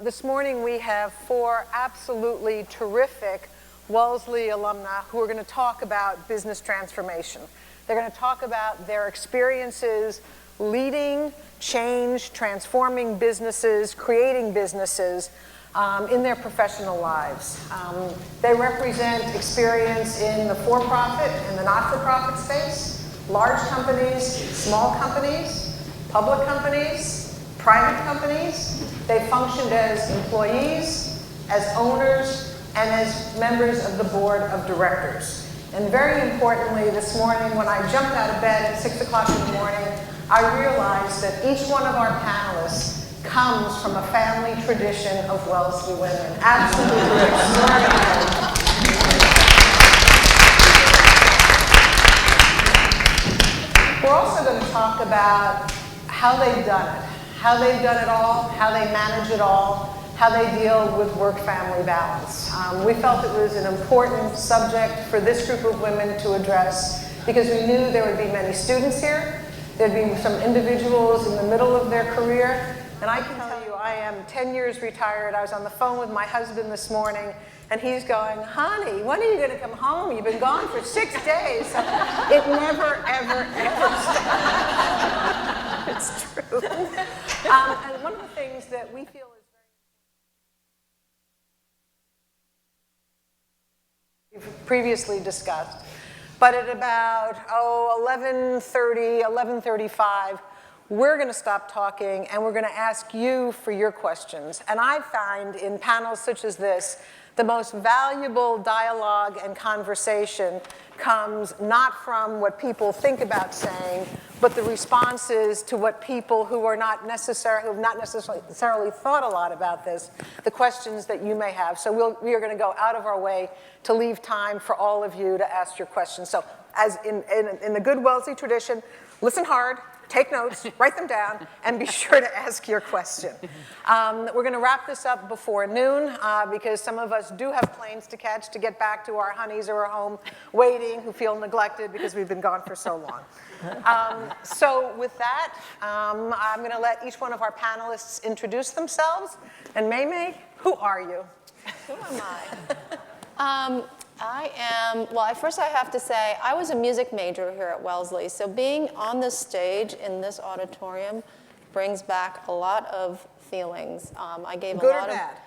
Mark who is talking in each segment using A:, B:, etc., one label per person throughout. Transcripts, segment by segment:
A: this morning we have 4 absolutely terrific Wellesley alumni who are going to talk about business transformation. They're going to talk about their experiences leading, change, transforming businesses, creating businesses in their professional lives. They represent experience in the for-profit and the not-for-profit space, large companies, small companies, public companies, private companies. They functioned as employees, as owners, and as members of the board of directors. And very importantly, this morning when I jumped out of bed at 6 o'clock in the morning, I realized that each one of our panelists comes from a family tradition of Wellesley women. Absolutely extraordinary. We're also going to talk about how they've done it all, how they manage it all, how they deal with work-family balance. We felt it was an important subject for this group of women to address because we knew there would be many students here, there'd be some individuals in the middle of their career, and I can tell you I am 10 years retired. I was on the phone with my husband this morning, and he's going, honey, when are you going to come home? You've been gone for 6 days. So it never, ever, ever stops. It's true. And one of the things that we feel is very we've previously discussed, but at about 11:30, 11:35, we're going to stop talking and we're going to ask you for your questions. And I find in panels such as this, the most valuable dialogue and conversation comes not from what people think about saying, but the responses to what people who have not necessarily thought a lot about this, the questions that you may have. So we are going to go out of our way to leave time for all of you to ask your questions. So as in the good Wellesley tradition, listen hard, take notes, write them down, and be sure to ask your question. We're going to wrap this up before noon because some of us do have planes to catch to get back to our honeys who are home waiting, who feel neglected because we've been gone for so long. So with that, I'm going to let each one of our panelists introduce themselves. And Mei-Mei, who are you?
B: Who am I? I am, well, first I have to say, I was a music major here at Wellesley, so being on this stage in this auditorium brings back a lot of feelings. I gave
A: Good
B: a lot
A: or bad?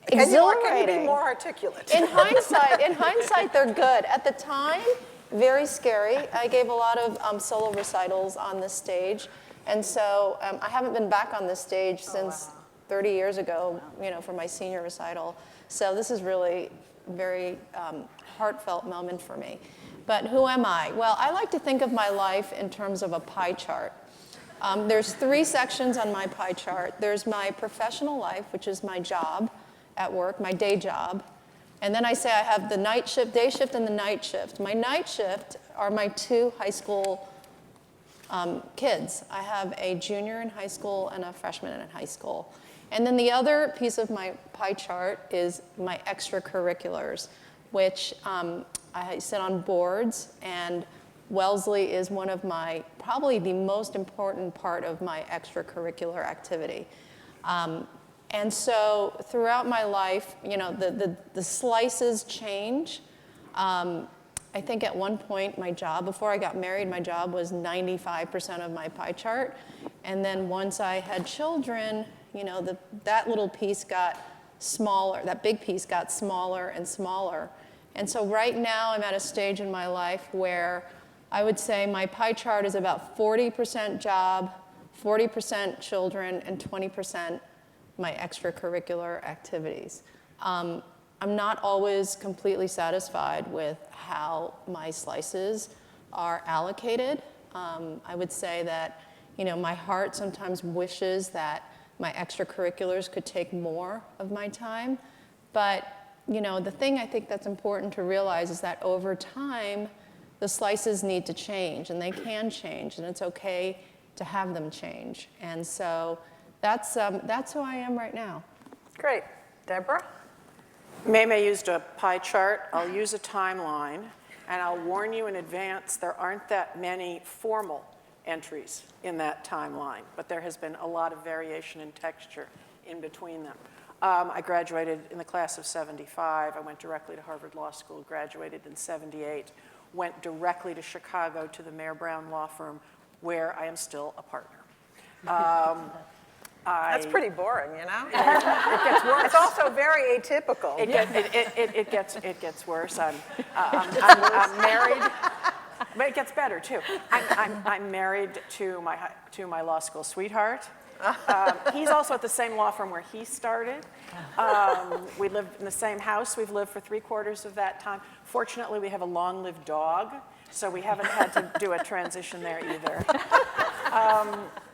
B: Exhilarating.
A: Can you be more articulate?
B: In hindsight, they're good. At the time, very scary. I gave a lot of solo recitals on this stage, and so I haven't been back on this stage since 30 years ago, for my senior recital. So this is really a very heartfelt moment for me. But who am I? Well, I like to think of my life in terms of a pie chart. There's 3 sections on my pie chart. There's my professional life, which is my job at work, my day job. And then I say I have the night shift, day shift, and the night shift. My night shift are my 2 high school kids. I have a junior in high school and a freshman in high school. And then the other piece of my pie chart is my extracurriculars, which I sit on boards, and Wellesley is one of my, probably the most important part of my extracurricular activity. And so throughout my life, the slices change. I think at one point my job, before I got married, my job was 95% of my pie chart. And then once I had children, that little piece got smaller, that big piece got smaller and smaller. And so right now I'm at a stage in my life where I would say my pie chart is about 40% job, 40% children, and 20% my extracurricular activities. I'm not always completely satisfied with how my slices are allocated. I would say that, my heart sometimes wishes that my extracurriculars could take more of my time. But, the thing I think that's important to realize is that over time, the slices need to change, and they can change, and it's okay to have them change. And so that's who I am right now.
A: Great. Deborah?
C: Mei-Mei used a pie chart. I'll use a timeline, and I'll warn you in advance, there aren't that many formal entries in that timeline, but there has been a lot of variation in texture in between them. I graduated in the class of 75. I went directly to Harvard Law School, graduated in 78, went directly to Chicago to the Mayer Brown law firm, where I am still a partner.
A: That's pretty boring, you know?
C: It gets worse.
A: It's also very atypical.
C: It gets worse. I'm married, but it gets better too. I'm married to my law school sweetheart. He's also at the same law firm where he started. We live in the same house. We've lived for 3/4 of that time. Fortunately, we have a long-lived dog, so we haven't had to do a transition there either.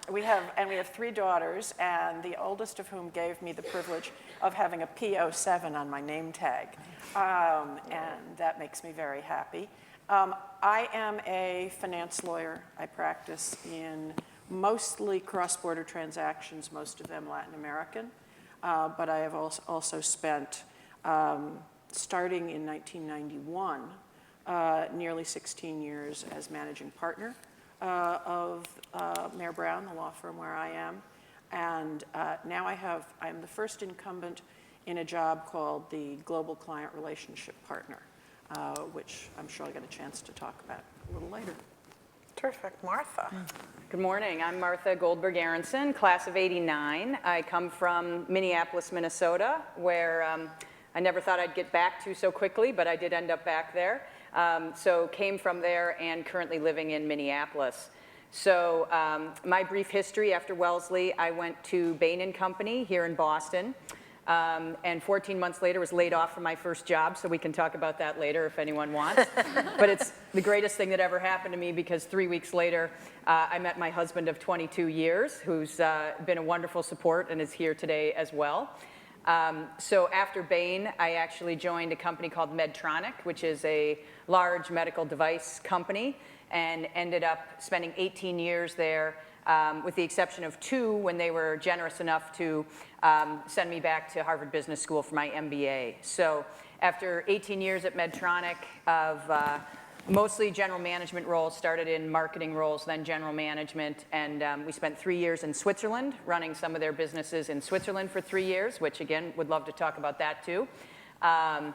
C: We have 3 daughters, and the oldest of whom gave me the privilege of having a P07 on my name tag, and that makes me very happy. I am a finance lawyer. I practice in mostly cross-border transactions, most of them Latin American, but I have also spent, starting in 1991, nearly 16 years as managing partner of Mayer Brown, the law firm where I am. And now I'm the first incumbent in a job called the Global Client Relationship Partner, which I'm sure I'll get a chance to talk about a little later.
A: Terrific. Martha.
D: Good morning. I'm Martha Goldberg Aronson, class of '89. I come from Minneapolis, Minnesota, where I never thought I'd get back to so quickly, but I did end up back there. So came from there and currently living in Minneapolis. So my brief history after Wellesley, I went to Bain & Company here in Boston. And 14 months later was laid off from my first job, so we can talk about that later if anyone wants. But it's the greatest thing that ever happened to me, because 3 weeks later, I met my husband of 22 years, who's been a wonderful support and is here today as well. So after Bain, I actually joined a company called Medtronic, which is a large medical device company, and ended up spending 18 years there, with the exception of 2 when they were generous enough to send me back to Harvard Business School for my MBA. So after 18 years at Medtronic of mostly general management roles, started in marketing roles, then general management, and we spent 3 years in Switzerland, running some of their businesses in Switzerland for 3 years, which again, would love to talk about that too. And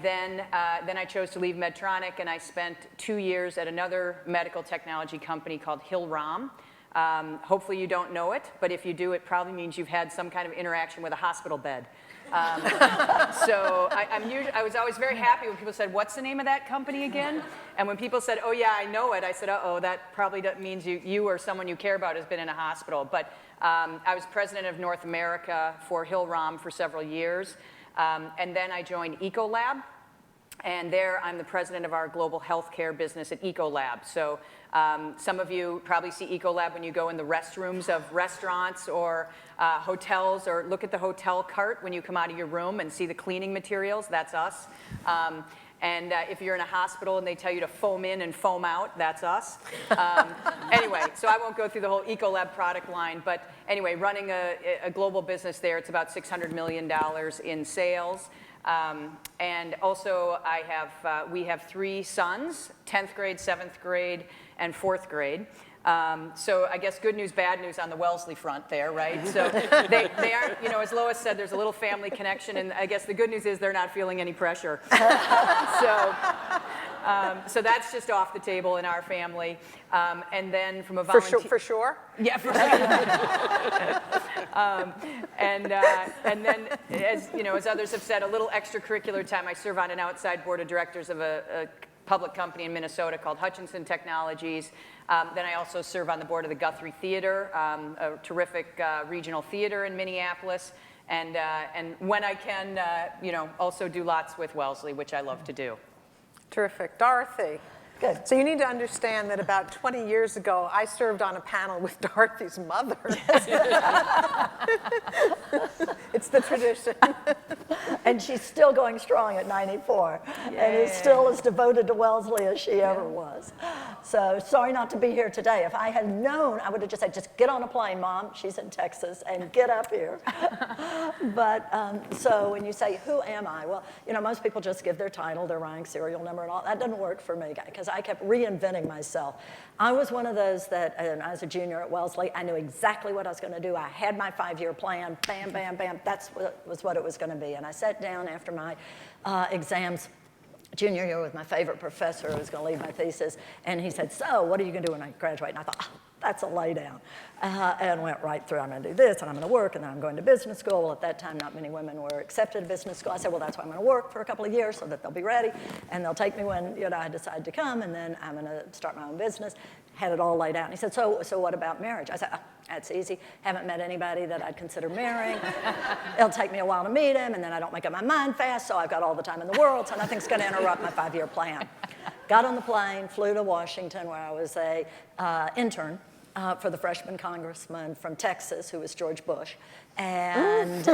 D: then I chose to leave Medtronic, and I spent 2 years at another medical technology company called Hill-Rom. Hopefully you don't know it, but if you do, it probably means you've had some kind of interaction with a hospital bed. So I was always very happy when people said, "What's the name of that company again?" And when people said, "Oh yeah, I know it," I said, "Uh-oh, that probably means you or someone you care about has been in a hospital." But I was president of North America for Hill-Rom for several years. And then I joined Ecolab. And there, I'm the president of our global healthcare business at Ecolab. So some of you probably see Ecolab when you go in the restrooms of restaurants or hotels, or look at the hotel cart when you come out of your room and see the cleaning materials. That's us. And if you're in a hospital and they tell you to foam in and foam out, that's us. Anyway, so I won't go through the whole Ecolab product line. But anyway, running a global business there, it's about $600 million in sales. And also we have 3 sons, 10th grade, 7th grade, and 4th grade. So I guess good news, bad news on the Wellesley front there, right? So they aren't, as Lois said, there's a little family connection, and I guess the good news is they're not feeling any pressure. So that's just off the table in our family. And then from a volunteer...
A: For sure?
D: Yeah, for sure. And then, as others have said, a little extracurricular time. I serve on an outside board of directors of a public company in Minnesota called Hutchinson Technologies. Then I also serve on the board of the Guthrie Theater, a terrific regional theater in Minneapolis. And when I can, also do lots with Wellesley, which I love to do.
A: Terrific. Dorothy.
E: Good.
A: So you need to understand that about 20 years ago, I served on a panel with Dorothy's mother. It's the tradition.
E: And she's still going strong at 94. Yay. And is still as devoted to Wellesley as she ever was. So sorry not to be here today. If I had known, I would have just said, just get on a plane, Mom. She's in Texas, and get up here. But so when you say, who am I? Well, most people just give their title, their rank, serial number, and all. That doesn't work for me, because because I kept reinventing myself. I was one of those that, and I was a junior at Wellesley, I knew exactly what I was going to do. I had my 5-year plan, bam, bam, bam. That's what it was going to be. And I sat down after my exams junior year with my favorite professor who was going to lead my thesis, and he said, so what are you going to do when I graduate? And I thought, that's a lay down. And went right through, I'm going to do this, and I'm going to work, and then I'm going to business school. Well, at that time, not many women were accepted to business school. I said, well, that's why I'm going to work for a couple of years so that they'll be ready, and they'll take me when I decide to come, and then I'm going to start my own business. Had it all laid out. And he said, so what about marriage? I said, oh, that's easy. Haven't met anybody that I'd consider marrying. It'll take me a while to meet him, and then I don't make up my mind fast, so I've got all the time in the world, so nothing's going to interrupt my 5-year plan. Got on the plane, flew to Washington, where I was a intern for the freshman congressman from Texas, who was George Bush. And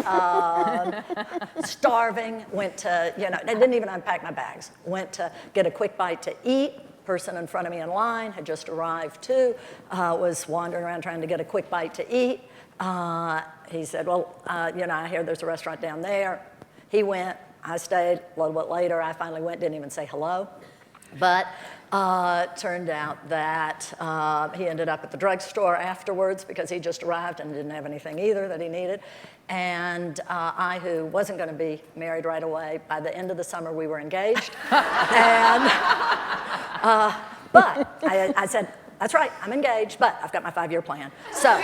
E: starving, went to, I didn't even unpack my bags. Went to get a quick bite to eat. Person in front of me in line had just arrived too, was wandering around trying to get a quick bite to eat. He said, well, I hear there's a restaurant down there. He went, I stayed. A little bit later, I finally went, didn't even say hello. But turned out that he ended up at the drugstore afterwards because he just arrived and didn't have anything either that he needed. And I, who wasn't going to be married right away, by the end of the summer we were engaged. But I said, that's right, I'm engaged, but I've got my 5-year plan. So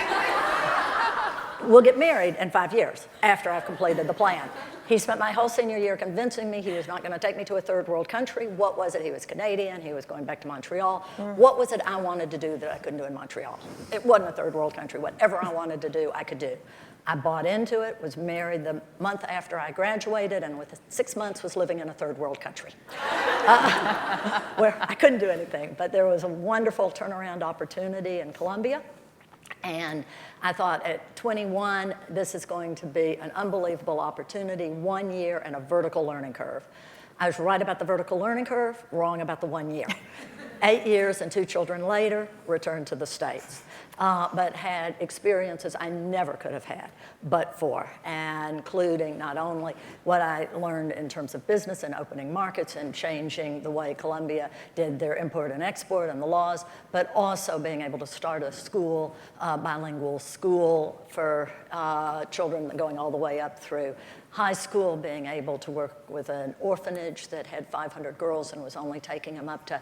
E: we'll get married in 5 years after I've completed the plan. He spent my whole senior year convincing me he was not going to take me to a third world country. What was it? He was Canadian. He was going back to Montreal. What was it I wanted to do that I couldn't do in Montreal? It wasn't a third world country. Whatever I wanted to do, I could do. I bought into it, was married the month after I graduated, and within 6 months was living in a third world country where I couldn't do anything. But there was a wonderful turnaround opportunity in Colombia. And I thought at 21, this is going to be an unbelievable opportunity, 1 year and a vertical learning curve. I was right about the vertical learning curve, wrong about the 1 year. 8 years and 2 children later, returned to the States. But had experiences I never could have had but for, including not only what I learned in terms of business and opening markets and changing the way Colombia did their import and export and the laws, but also being able to start a school, bilingual school for children going all the way up through high school, being able to work with an orphanage that had 500 girls and was only taking them up to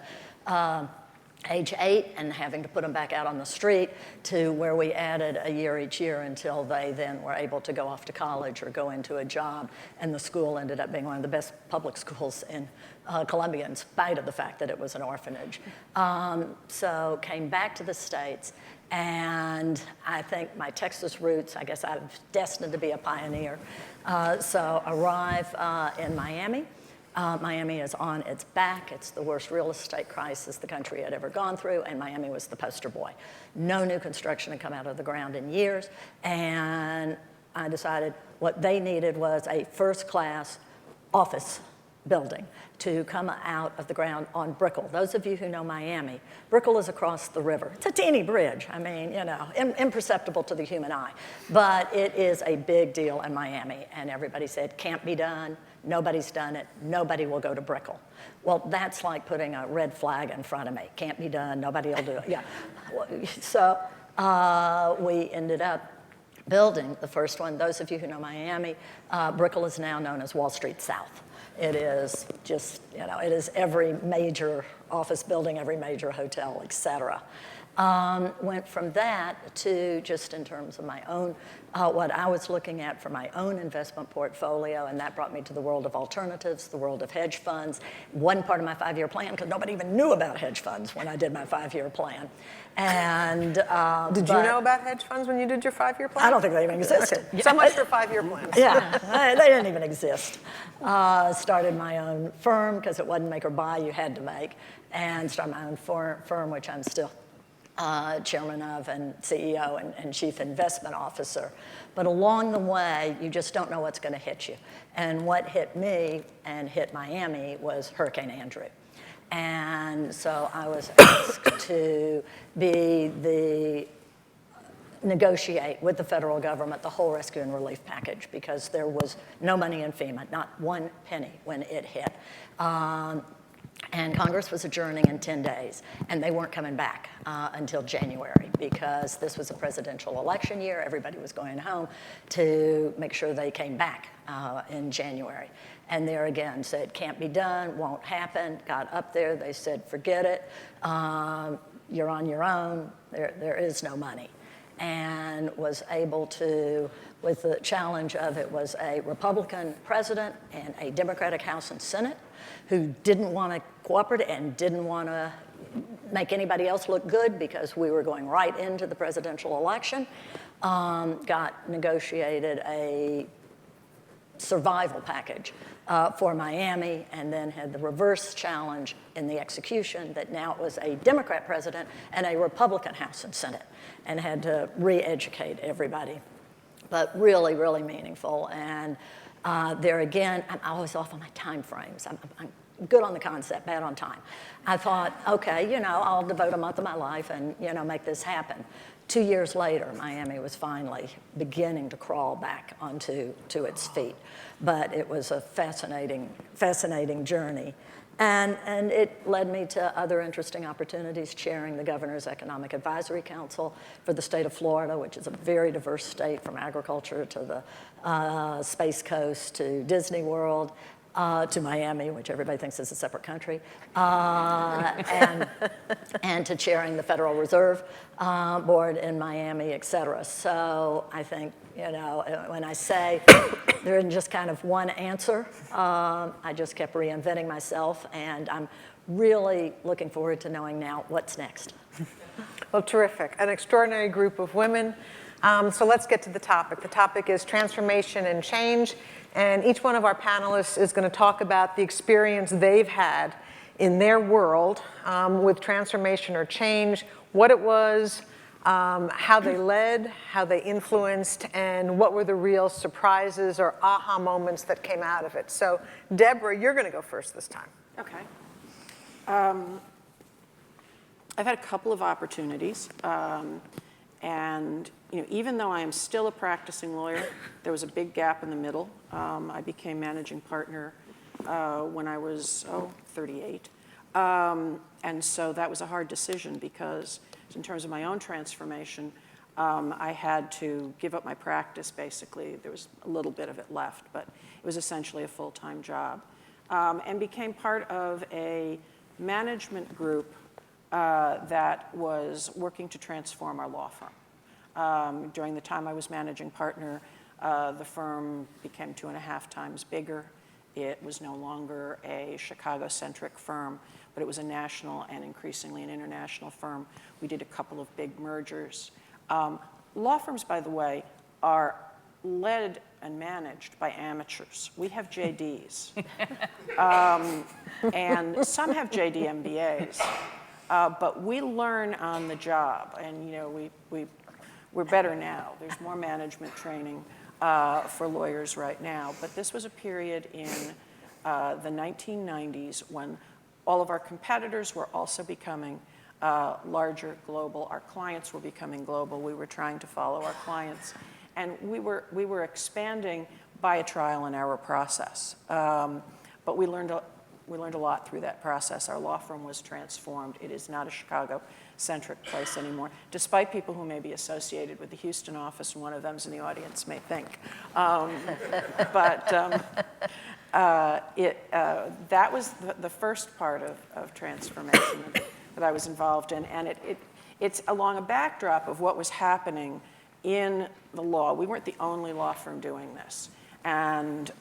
E: age 8 and having to put them back out on the street, to where we added a year each year until they then were able to go off to college or go into a job. And the school ended up being one of the best public schools in Colombia, in spite of the fact that it was an orphanage. So came back to the States, and I think my Texas roots, I guess I'm destined to be a pioneer. So arrive in Miami. Miami is on its back. It's the worst real estate crisis the country had ever gone through, and Miami was the poster boy. No new construction had come out of the ground in years, and I decided what they needed was a first-class office building to come out of the ground on Brickell. Those of you who know Miami, Brickell is across the river. It's a teeny bridge. I mean, imperceptible to the human eye. But it is a big deal in Miami. And everybody said, can't be done. Nobody's done it. Nobody will go to Brickell. Well, that's like putting a red flag in front of me. Can't be done. Nobody will do it. Yeah. So we ended up building the first one. Those of you who know Miami, Brickell is now known as Wall Street South. It is just, it is every major office building, every major hotel, et cetera. Went from that to, just in terms of my own, what I was looking at for my own investment portfolio, and that brought me to the world of alternatives, the world of hedge funds. One part of my 5-year plan, because nobody even knew about hedge funds when I did my 5-year plan. And
A: did you know about hedge funds when you did your 5-year plan?
E: I don't think they even existed.
A: Okay. So much for 5-year plans.
E: Yeah, they didn't even exist. Started my own firm, because it wasn't make or buy, you had to make, and started my own firm, which I'm still chairman of and CEO and chief investment officer. But along the way, you just don't know what's going to hit you. And what hit me and hit Miami was Hurricane Andrew. And so I was asked to negotiate with the federal government the whole rescue and relief package, because there was no money in FEMA, not one penny when it hit. And Congress was adjourning in 10 days, and they weren't coming back until January because this was a presidential election year. Everybody was going home to make sure they came back in January. And there again said, can't be done, won't happen. Got up there, they said, forget it. You're on your own. There is no money. And was able to, with the challenge of it was a Republican president and a Democratic House and Senate who didn't want to cooperate and didn't want to make anybody else look good because we were going right into the presidential election, negotiated a survival package for Miami, and then had the reverse challenge in the execution that now it was a Democrat president and a Republican House and Senate, and had to re-educate everybody. But really, really meaningful. And there again, I'm always off on my time frames. I'm good on the concept, bad on time. I thought, okay, I'll devote a month of my life and, make this happen. 2 years later, Miami was finally beginning to crawl back onto its feet. But it was a fascinating journey. And it led me to other interesting opportunities, chairing the Governor's Economic Advisory Council for the state of Florida, which is a very diverse state, from agriculture to the Space Coast to Disney World, to Miami, which everybody thinks is a separate country, and to chairing the Federal Reserve Board in Miami, et cetera. So I think, when I say there isn't just kind of one answer, I just kept reinventing myself, and I'm really looking forward to knowing now what's next.
A: Well, terrific. An extraordinary group of women. So let's get to the topic. The topic is transformation and change. And each one of our panelists is going to talk about the experience they've had in their world with transformation or change, what it was, how they led, how they influenced, and what were the real surprises or aha moments that came out of it. So, Debora, you're going to go first this time.
C: Okay. I've had a couple of opportunities. And even though I am still a practicing lawyer, there was a big gap in the middle. I became managing partner when I was 38. And so that was a hard decision because in terms of my own transformation, I had to give up my practice, basically. There was a little bit of it left, but it was essentially a full-time job. And became part of a management group that was working to transform our law firm. During the time I was managing partner, the firm became 2.5 times bigger. It was no longer a Chicago-centric firm, but it was a national and increasingly an international firm. We did a couple of big mergers. Law firms, by the way, are led and managed by amateurs. We have JDs, and some have JD MBAs. But we learn on the job, and we're better now. There's more management training for lawyers right now. But this was a period in the 1990s when all of our competitors were also becoming larger, global. Our clients were becoming global. We were trying to follow our clients, and we were expanding by a trial and error process. But we learned a lot through that process. Our law firm was transformed. It is not a Chicago-centric place anymore, despite people who may be associated with the Houston office, and one of them's in the audience, may think. That was the first part of transformation that I was involved in, and it's along a backdrop of what was happening in the law. We weren't the only law firm doing this, and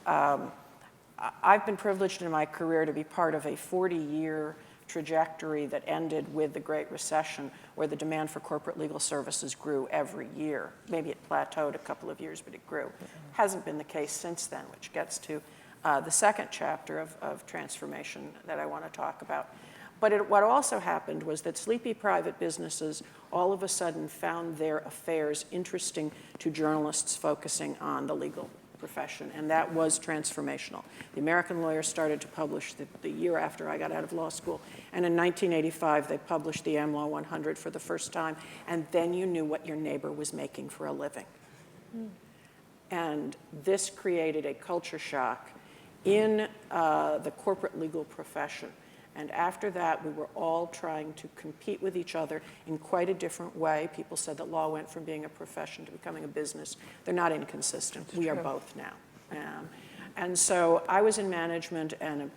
C: I've been privileged in my career to be part of a 40-year trajectory that ended with the Great Recession, where the demand for corporate legal services grew every year. Maybe it plateaued a couple of years, but it grew. Hasn't been the case since then, which gets to the second chapter of transformation that I want to talk about. But what also happened was that sleepy private businesses all of a sudden found their affairs interesting to journalists focusing on the legal profession, and that was transformational. The American Lawyer started to publish the year after I got out of law school, and in 1985 they published the AmLaw 100 for the first time, and then you knew what your neighbor was making for a living. And this created a culture shock in the corporate legal profession, And after that, we were all trying to compete with each other in quite a different way. People said that law went from being a profession to becoming a business. They're not inconsistent. We are both now. And so I was in management and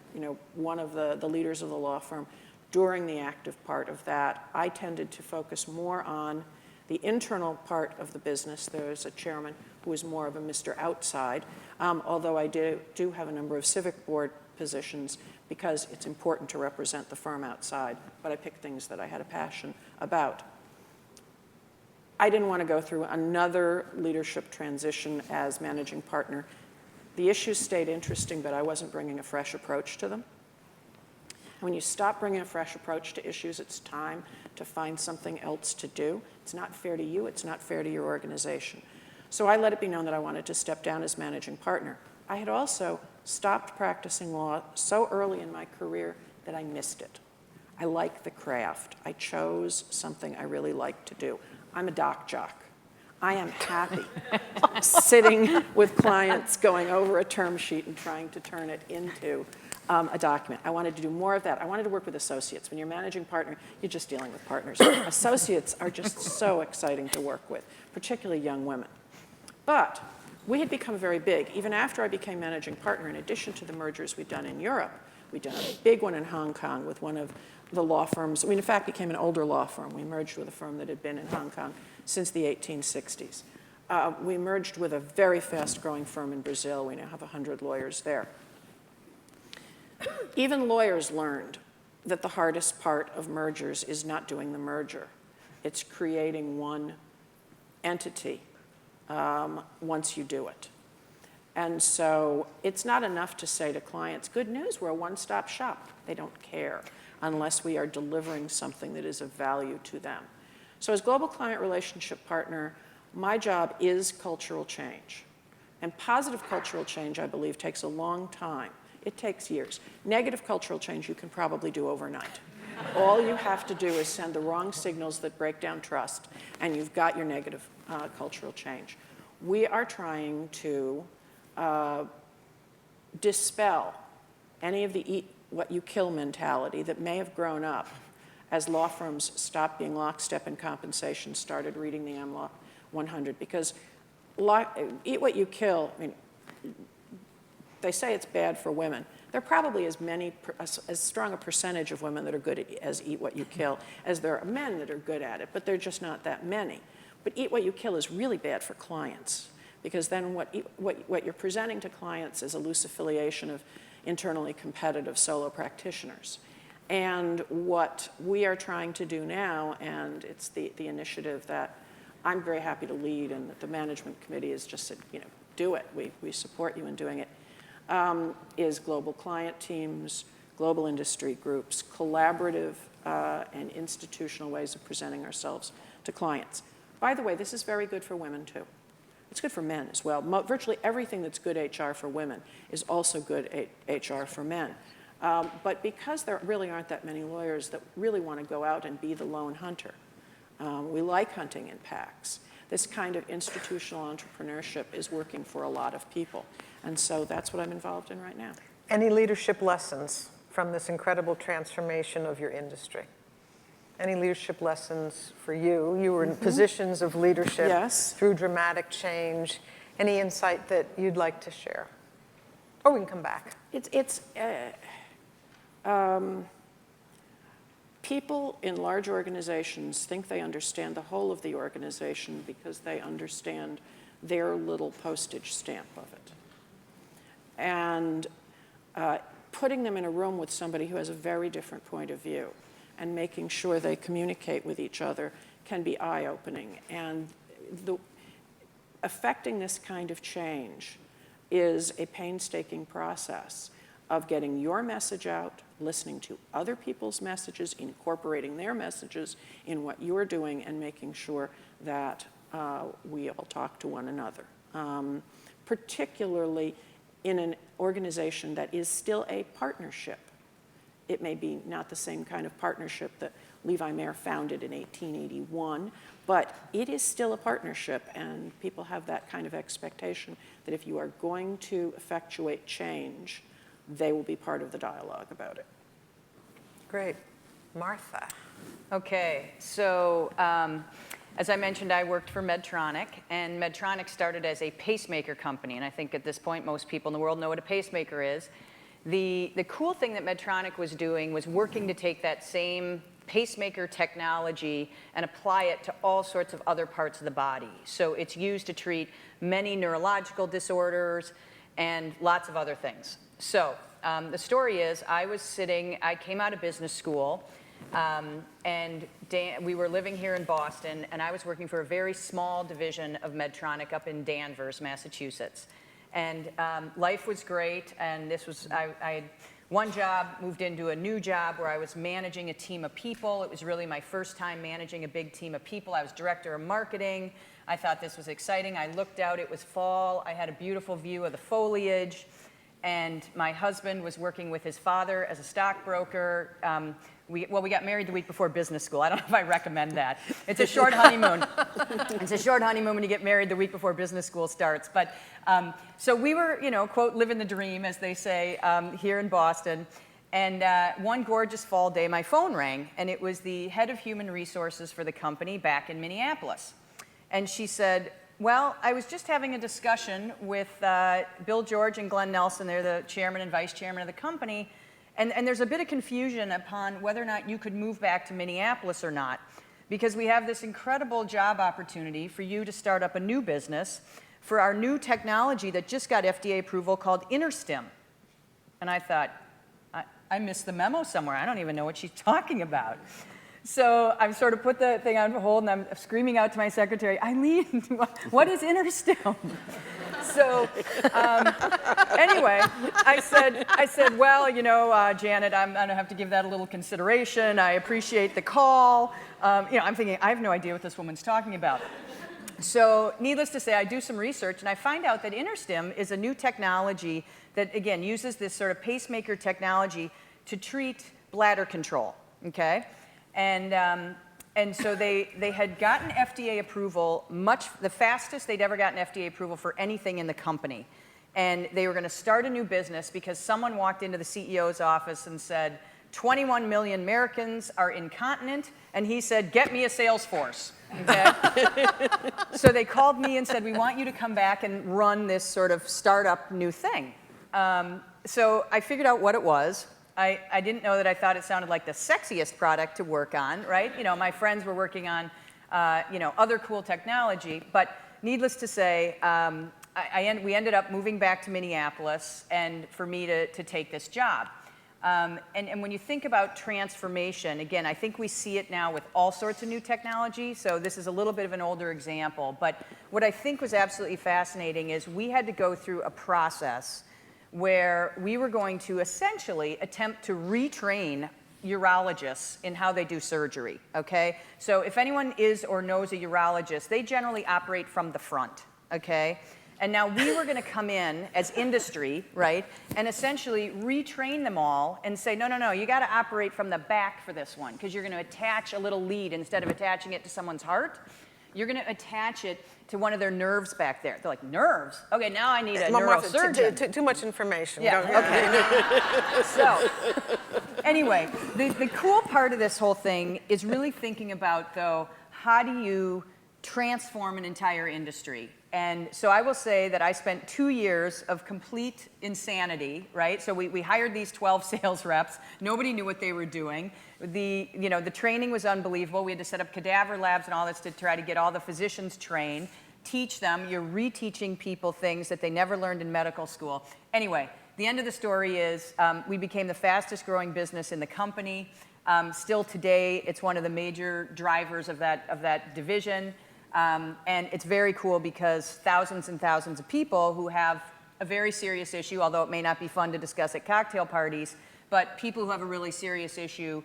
C: one of the leaders of the law firm during the active part of that. I tended to focus more on the internal part of the business. There was a chairman who was more of a Mr. Outside, although I do have a number of civic board positions because it's important to represent the firm outside, but I picked things that I had a passion about. I didn't want to go through another leadership transition as managing partner. The issues stayed interesting, but I wasn't bringing a fresh approach to them. When you stop bringing a fresh approach to issues, it's time to find something else to do. It's not fair to you. It's not fair to your organization. So I let it be known that I wanted to step down as managing partner. I had also stopped practicing law so early in my career that I missed it. I like the craft. I chose something I really like to do. I'm a doc jock. I am happy sitting with clients going over a term sheet and trying to turn it into a document. I wanted to do more of that. I wanted to work with associates. When you're managing partner, you're just dealing with partners. Associates are just so exciting to work with, particularly young women. But we had become very big. Even after I became managing partner, in addition to the mergers we'd done in Europe, we'd done a big one in Hong Kong with one of the law firms. We, in fact, became an older law firm. We merged with a firm that had been in Hong Kong since the 1860s. We merged with a very fast-growing firm in Brazil. We now have 100 lawyers there. Even lawyers learned that the hardest part of mergers is not doing the merger. It's creating one entity once you do it. And so it's not enough to say to clients, good news, we're a one-stop shop. They don't care unless we are delivering something that is of value to them. So as global client relationship partner, my job is cultural change. And positive cultural change, I believe, takes a long time. It takes years. Negative cultural change you can probably do overnight. All you have to do is send the wrong signals that break down trust, and you've got your negative cultural change. We are trying to dispel any of the eat what you kill mentality that may have grown up as law firms stopped being lockstep in compensation, started reading the AmLaw 100. Because eat what you kill, I mean, they say it's bad for women. There are probably as strong a percentage of women that are good as eat what you kill as there are men that are good at it, but they're just not that many. But eat what you kill is really bad for clients, because then what you're presenting to clients is a loose affiliation of internally competitive solo practitioners. And what we are trying to do now, and it's the initiative that I'm very happy to lead, and that the management committee has just said, do it. We support you in doing it. Is global client teams, global industry groups, collaborative and institutional ways of presenting ourselves to clients. By the way, this is very good for women too. It's good for men as well. Virtually everything that's good HR for women is also good HR for men. But because there really aren't that many lawyers that really want to go out and be the lone hunter, we like hunting in packs. This kind of institutional entrepreneurship is working for a lot of people. And so that's what I'm involved in right now.
A: Any leadership lessons from this incredible transformation of your industry? Any leadership lessons for you? You were in positions of leadership through dramatic change. Any insight that you'd like to share? Or we can come back.
C: People in large organizations think they understand the whole of the organization because they understand their little postage stamp of it. And putting them in a room with somebody who has a very different point of view and making sure they communicate with each other can be eye-opening. And affecting this kind of change is a painstaking process of getting your message out, listening to other people's messages, incorporating their messages in what you're doing, and making sure that we all talk to one another. Particularly in an organization that is still a partnership. It may be not the same kind of partnership that Levi Mayer founded in 1881, but it is still a partnership, and people have that kind of expectation that if you are going to effectuate change, they will be part of the dialogue about it.
A: Great. Martha.
D: Okay, so as I mentioned, I worked for Medtronic, and Medtronic started as a pacemaker company, and I think at this point most people in the world know what a pacemaker is. The cool thing that Medtronic was doing was working to take that same pacemaker technology and apply it to all sorts of other parts of the body. So it's used to treat many neurological disorders and lots of other things. So the story is I came out of business school, and we were living here in Boston, and I was working for a very small division of Medtronic up in Danvers, Massachusetts. And life was great, and I had one job, moved into a new job where I was managing a team of people. It was really my first time managing a big team of people. I was director of marketing. I thought this was exciting. I looked out, it was fall. I had a beautiful view of the foliage, and my husband was working with his father as a stockbroker. We got married the week before business school. I don't know if I recommend that. It's a short honeymoon. It's a short honeymoon when you get married the week before business school starts. But so we were, quote, living the dream, as they say, here in Boston. And one gorgeous fall day, my phone rang, and it was the head of human resources for the company back in Minneapolis. And she said, well, I was just having a discussion with Bill George and Glenn Nelson. They're the chairman and vice chairman of the company. And there's a bit of confusion upon whether or not you could move back to Minneapolis or not, because we have this incredible job opportunity for you to start up a new business for our new technology that just got FDA approval called InterStim. And I thought, I missed the memo somewhere. I don't even know what she's talking about. So I've sort of put the thing on hold, and I'm screaming out to my secretary, Eileen, what is InterStim? So anyway, I said, well, Janet, I'm going to have to give that a little consideration. I appreciate the call. I'm thinking, I have no idea what this woman's talking about. So needless to say, I do some research, and I find out that InterStim is a new technology that, again, uses this sort of pacemaker technology to treat bladder control, okay? And so they had gotten FDA approval, the fastest they'd ever gotten FDA approval for anything in the company. And they were going to start a new business because someone walked into the CEO's office and said, 21 million Americans are incontinent, and he said, get me a sales force. Okay? So they called me and said, we want you to come back and run this sort of startup new thing. So I figured out what it was. I didn't know that I thought it sounded like the sexiest product to work on, right? My friends were working on, other cool technology. But needless to say, we ended up moving back to Minneapolis and for me to take this job. And when you think about transformation, again, I think we see it now with all sorts of new technology. So this is a little bit of an older example. But what I think was absolutely fascinating is we had to go through a process where we were going to essentially attempt to retrain urologists in how they do surgery, okay? So if anyone is or knows a urologist, they generally operate from the front, okay? And now we were going to come in as industry, right, and essentially retrain them all and say, no, you got to operate from the back for this one, because you're going to attach a little lead instead of attaching it to someone's heart. You're going to attach it to one of their nerves back there. They're like, nerves? Okay, now I need a neurosurgeon.
A: Too much information.
D: Yeah, okay. So, anyway, the cool part of this whole thing is really thinking about, though, how do you transform an entire industry? And so I will say that I spent 2 years of complete insanity, right? So we hired these 12 sales reps. Nobody knew what they were doing. The training was unbelievable. We had to set up cadaver labs and all this to try to get all the physicians trained, teach them. You're reteaching people things that they never learned in medical school. Anyway, the end of the story is we became the fastest growing business in the company. Still today, it's one of the major drivers of that division. And it's very cool because thousands and thousands of people who have a very serious issue, although it may not be fun to discuss at cocktail parties, but people who have a really serious issue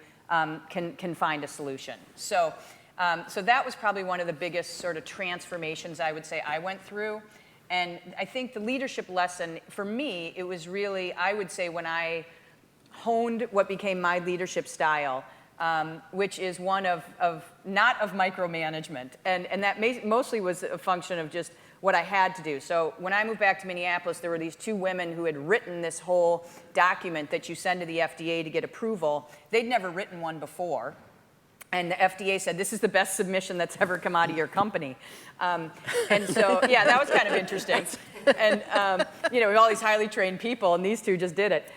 D: can find a solution. So that was probably one of the biggest sort of transformations I would say I went through. And I think the leadership lesson, for me, it was really, I would say, when I honed what became my leadership style, which is one of not of micromanagement. And that mostly was a function of just what I had to do. So when I moved back to Minneapolis, there were these two women who had written this whole document that you send to the FDA to get approval. They'd never written one before. And the FDA said, this is the best submission that's ever come out of your company. And so, yeah, that was kind of interesting. And, we have all these highly trained people, and these two just did it.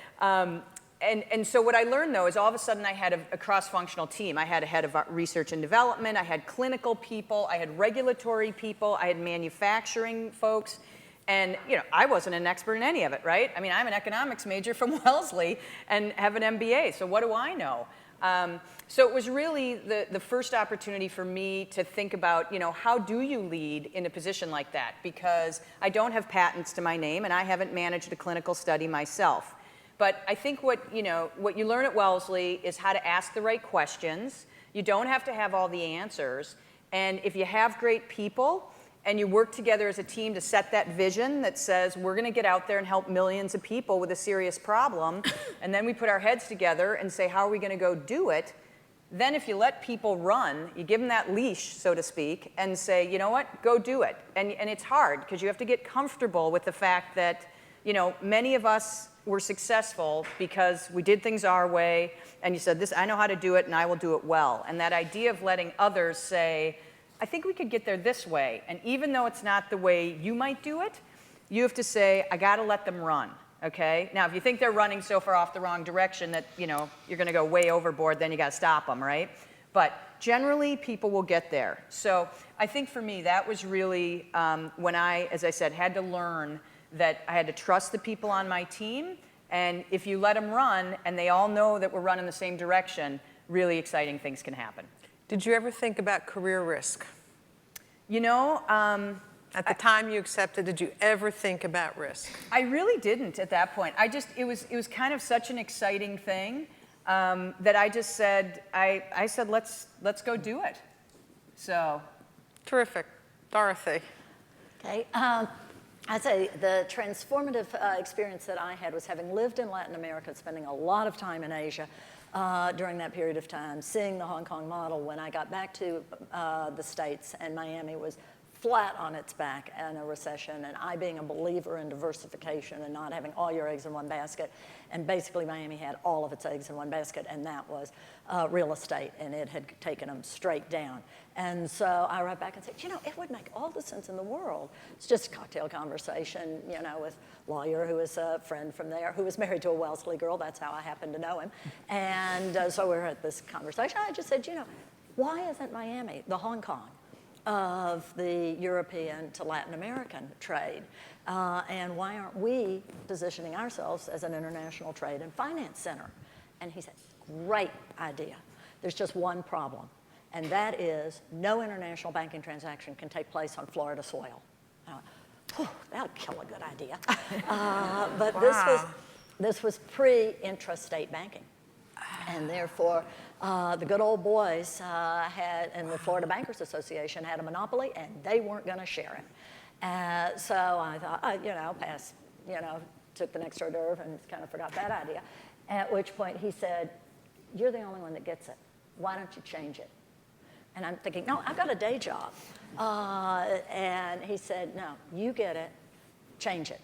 D: And so what I learned, though, is all of a sudden I had a cross-functional team. I had a head of research and development. I had clinical people. I had regulatory people. I had manufacturing folks. And, I wasn't an expert in any of it, right? I mean, I'm an economics major from Wellesley and have an MBA, so what do I know? So it was really the first opportunity for me to think about, how do you lead in a position like that? Because I don't have patents to my name, and I haven't managed a clinical study myself. But I think what you learn at Wellesley is how to ask the right questions. You don't have to have all the answers. And if you have great people and you work together as a team to set that vision that says, we're going to get out there and help millions of people with a serious problem, and then we put our heads together and say, how are we going to go do it? Then if you let people run, you give them that leash, so to speak, and say, you know what, go do it. And it's hard, because you have to get comfortable with the fact that, many of us were successful because we did things our way, and you said, I know how to do it, and I will do it well. And that idea of letting others say, I think we could get there this way. And even though it's not the way you might do it, you have to say, I got to let them run, okay? Now, if you think they're running so far off the wrong direction that, you're going to go way overboard, then you got to stop them, right? But generally, people will get there. So I think for me, that was really when I, as I said, had to learn that I had to trust the people on my team. And if you let them run and they all know that we're running the same direction, really exciting things can happen.
A: Did you ever think about career risk?
D: At
A: the time you accepted, did you ever think about risk?
D: I really didn't at that point. It was kind of such an exciting thing that I just said, I said, let's go do it. So.
A: Terrific. Dorothy.
E: Okay. I'd say the transformative experience that I had was having lived in Latin America, spending a lot of time in Asia during that period of time, seeing the Hong Kong model. When I got back to the States, and Miami was flat on its back in a recession, and I being a believer in diversification and not having all your eggs in one basket, and basically Miami had all of its eggs in one basket, and that was real estate, and it had taken them straight down. And so I wrote back and said, it would make all the sense in the world. It's just a cocktail conversation, with a lawyer who was a friend from there, who was married to a Wellesley girl. That's how I happened to know him. And so we were at this conversation. I just said, why isn't Miami the Hong Kong of the European to Latin American trade? And why aren't we positioning ourselves as an international trade and finance center? And he said, great idea. There's just one problem, and that is no international banking transaction can take place on Florida soil. I went, that'll kill a good idea. But this was pre-intrastate banking. And therefore, the good old boys and the Florida Bankers Association had a monopoly, and they weren't going to share it. So I thought, took the next hors d'oeuvre and kind of forgot that idea. At which point he said, you're the only one that gets it. Why don't you change it? And I'm thinking, no, I've got a day job. And he said, no, you get it, change it.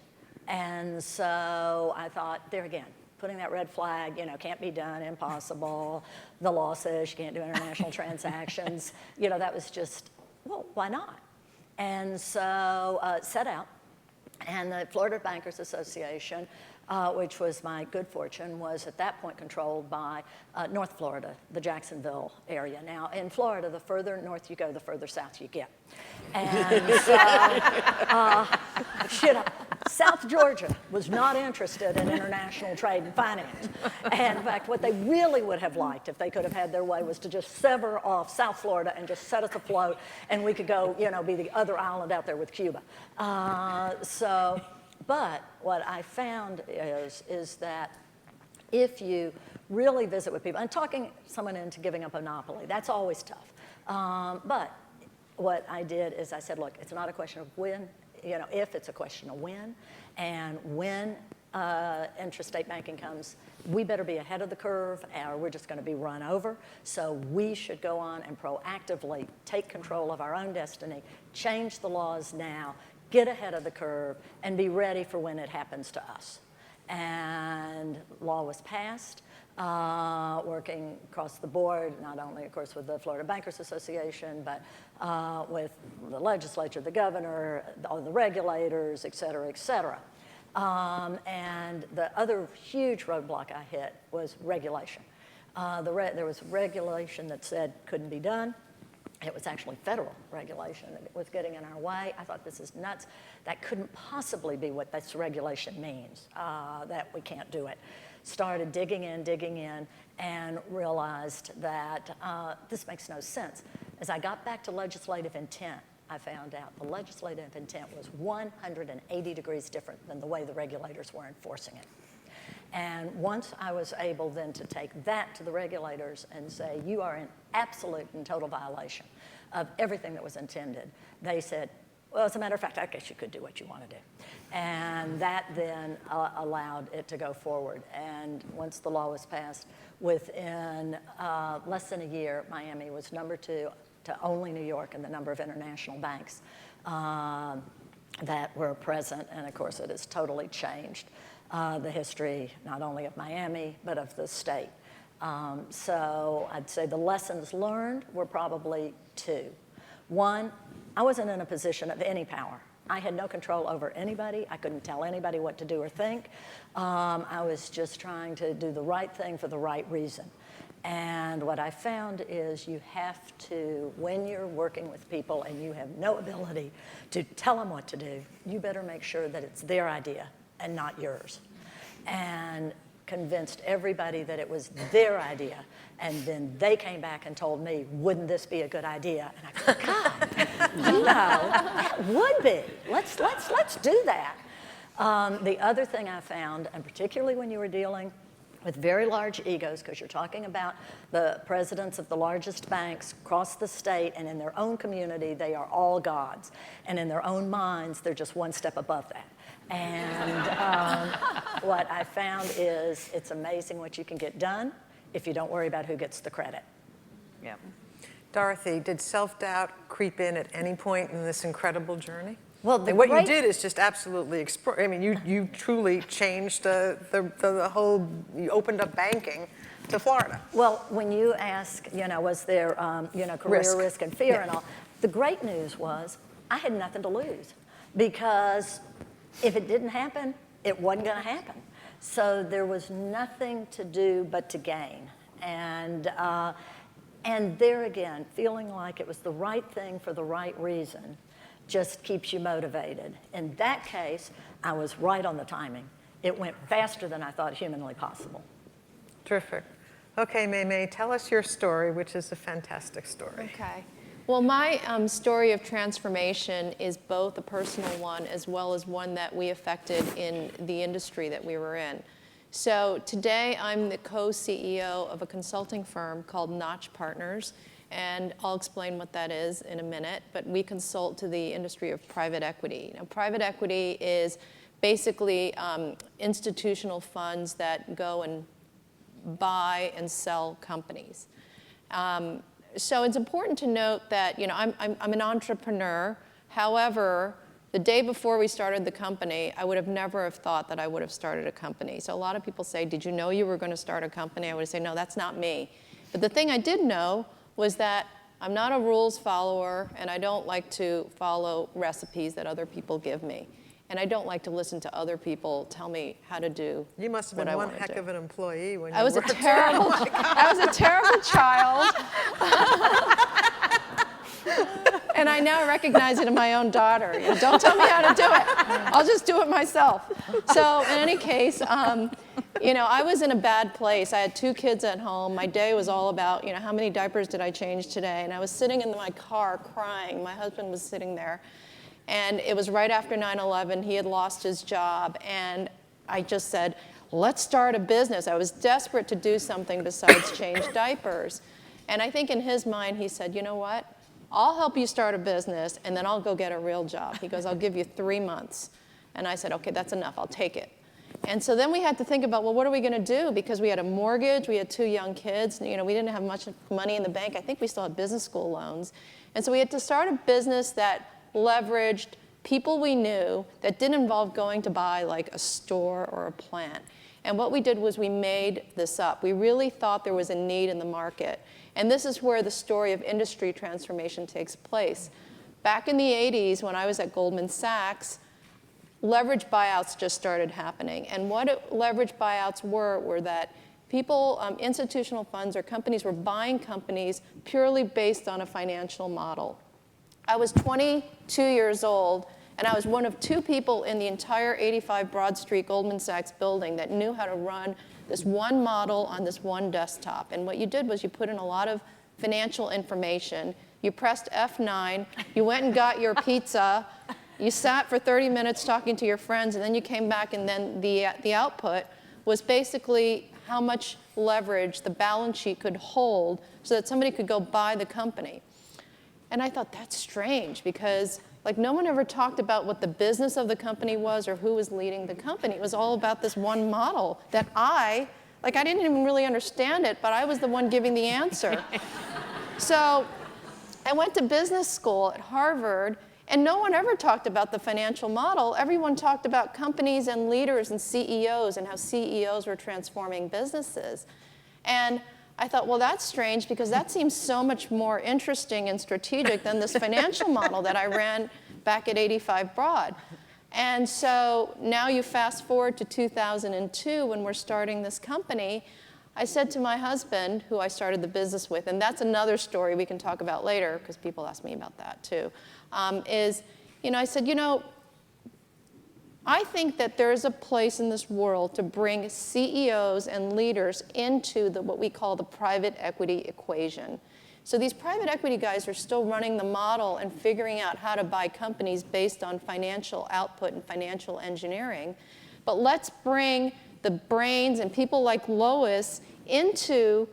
E: And so I thought, there again, putting that red flag, can't be done, impossible. The law says you can't do international transactions. That was just, well, why not? And so set out, and the Florida Bankers Association, which was my good fortune, was at that point controlled by North Florida, the Jacksonville area. Now, in Florida, the further north you go, the further south you get. And so, South Georgia was not interested in international trade and finance. And in fact, what they really would have liked, if they could have had their way, was to just sever off South Florida and just set us afloat, and we could go, be the other island out there with Cuba. But what I found is that if you really visit with people, and talking someone into giving up a monopoly, that's always tough. But what I did is I said, look, it's not a question of when, if, it's a question of when. And when intrastate banking comes, we better be ahead of the curve, or we're just going to be run over. So we should go on and proactively take control of our own destiny, change the laws now, get ahead of the curve, and be ready for when it happens to us. And law was passed, working across the board, not only, of course, with the Florida Bankers Association, but with the legislature, the governor, all the regulators, et cetera, et cetera. And the other huge roadblock I hit was regulation. There was regulation that said couldn't be done. It was actually federal regulation that was getting in our way. I thought, this is nuts. That couldn't possibly be what this regulation means, that we can't do it. Started digging in, and realized that this makes no sense. As I got back to legislative intent, I found out the legislative intent was 180 degrees different than the way the regulators were enforcing it. And once I was able then to take that to the regulators and say, you are in absolute and total violation of everything that was intended, they said, well, as a matter of fact, I guess you could do what you want to do. And that then allowed it to go forward. And once the law was passed, within less than a year, Miami was number 2 to only New York in the number of international banks that were present. And of course, it has totally changed the history, not only of Miami, but of the state. So I'd say the lessons learned were probably 2. 1, I wasn't in a position of any power. I had no control over anybody. I couldn't tell anybody what to do or think. I was just trying to do the right thing for the right reason. And what I found is you have to, when you're working with people and you have no ability to tell them what to do, you better make sure that it's their idea and not yours. And convinced everybody that it was their idea. And then they came back and told me, wouldn't this be a good idea? And I go, God, you know, that would be. Let's do that. The other thing I found, and particularly when you were dealing with very large egos, because you're talking about the presidents of the largest banks across the state, and in their own community, they are all gods. And in their own minds, they're just one step above that. And what I found is it's amazing what you can get done if you don't worry about who gets the credit.
D: Yeah.
A: Dorothy, did self-doubt creep in at any point in this incredible journey?
E: Well,
A: what you did is just absolutely, I mean, you truly changed the whole, you opened up banking to Florida.
E: Well, when you ask, you know, was there, career risk and fear and all, the great news was I had nothing to lose, because if it didn't happen, it wasn't going to happen. So there was nothing to do but to gain. And there again, feeling like it was the right thing for the right reason just keeps you motivated. In that case, I was right on the timing. It went faster than I thought humanly possible.
A: Terrific. Okay, Mei-Mei, tell us your story, which is a fantastic story.
B: Okay. Well, my story of transformation is both a personal one as well as one that we affected in the industry that we were in. So today I'm the co-CEO of a consulting firm called Notch Partners, and I'll explain what that is in a minute, but we consult to the industry of private equity. Now, private equity is basically institutional funds that go and buy and sell companies. So it's important to note that, you know, I'm an entrepreneur. However, the day before we started the company, I would have never have thought that I would have started a company. So a lot of people say, did you know you were going to start a company? I would say, no, that's not me. But the thing I did know was that I'm not a rules follower, and I don't like to follow recipes that other people give me. And I don't like to listen to other people tell me how to do.
A: You must have been one heck of an employee when you
B: I was
A: worked.
B: a terrible, I was a terrible child. And I now recognize it in my own daughter. You know, don't tell me how to do it. I'll just do it myself. So in any case, you know, I was in a bad place. I had 2 kids at home. My day was all about, you know, how many diapers did I change today? And I was sitting in my car crying. My husband was sitting there. And it was right after 9/11. He had lost his job. And I just said, let's start a business. I was desperate to do something besides change diapers. And I think in his mind, he said, you know what? I'll help you start a business, and then I'll go get a real job. He goes, I'll give you 3 months. And I said, okay, that's enough. I'll take it. And so then we had to think about, well, what are we going to do? Because we had a mortgage. We had 2 young kids. You know, we didn't have much money in the bank. I think we still had business school loans. And so we had to start a business that leveraged people we knew that didn't involve going to buy like a store or a plant. And what we did was we made this up. We really thought there was a need in the market. And this is where the story of industry transformation takes place. Back in the 80s, when I was at Goldman Sachs, leverage buyouts just started happening. And what leverage buyouts were that people, institutional funds or companies were buying companies purely based on a financial model. I was 22 years old, and I was one of 2 people in the entire 85 Broad Street Goldman Sachs building that knew how to run this one model on this one desktop. And what you did was you put in a lot of financial information. You pressed F9, you went and got your pizza, you sat for 30 minutes talking to your friends, and then you came back, and then the output was basically how much leverage the balance sheet could hold so that somebody could go buy the company. And I thought, that's strange, because like no one ever talked about what the business of the company was or who was leading the company. It was all about this one model that I didn't even really understand it, but I was the one giving the answer. So I went to business school at Harvard, and no one ever talked about the financial model. Everyone talked about companies and leaders and CEOs and how CEOs were transforming businesses. And I thought, well, that's strange, because that seems so much more interesting and strategic than this financial model that I ran back at 85 Broad. And so now you fast forward to 2002 when we're starting this company. I said to my husband, who I started the business with, and that's another story we can talk about later, because people ask me about that too, I said, I think that there is a place in this world to bring CEOs and leaders into what we call the private equity equation. So these private equity guys are still running the model and figuring out how to buy companies based on financial output and financial engineering. But let's bring the brains and people like Lois into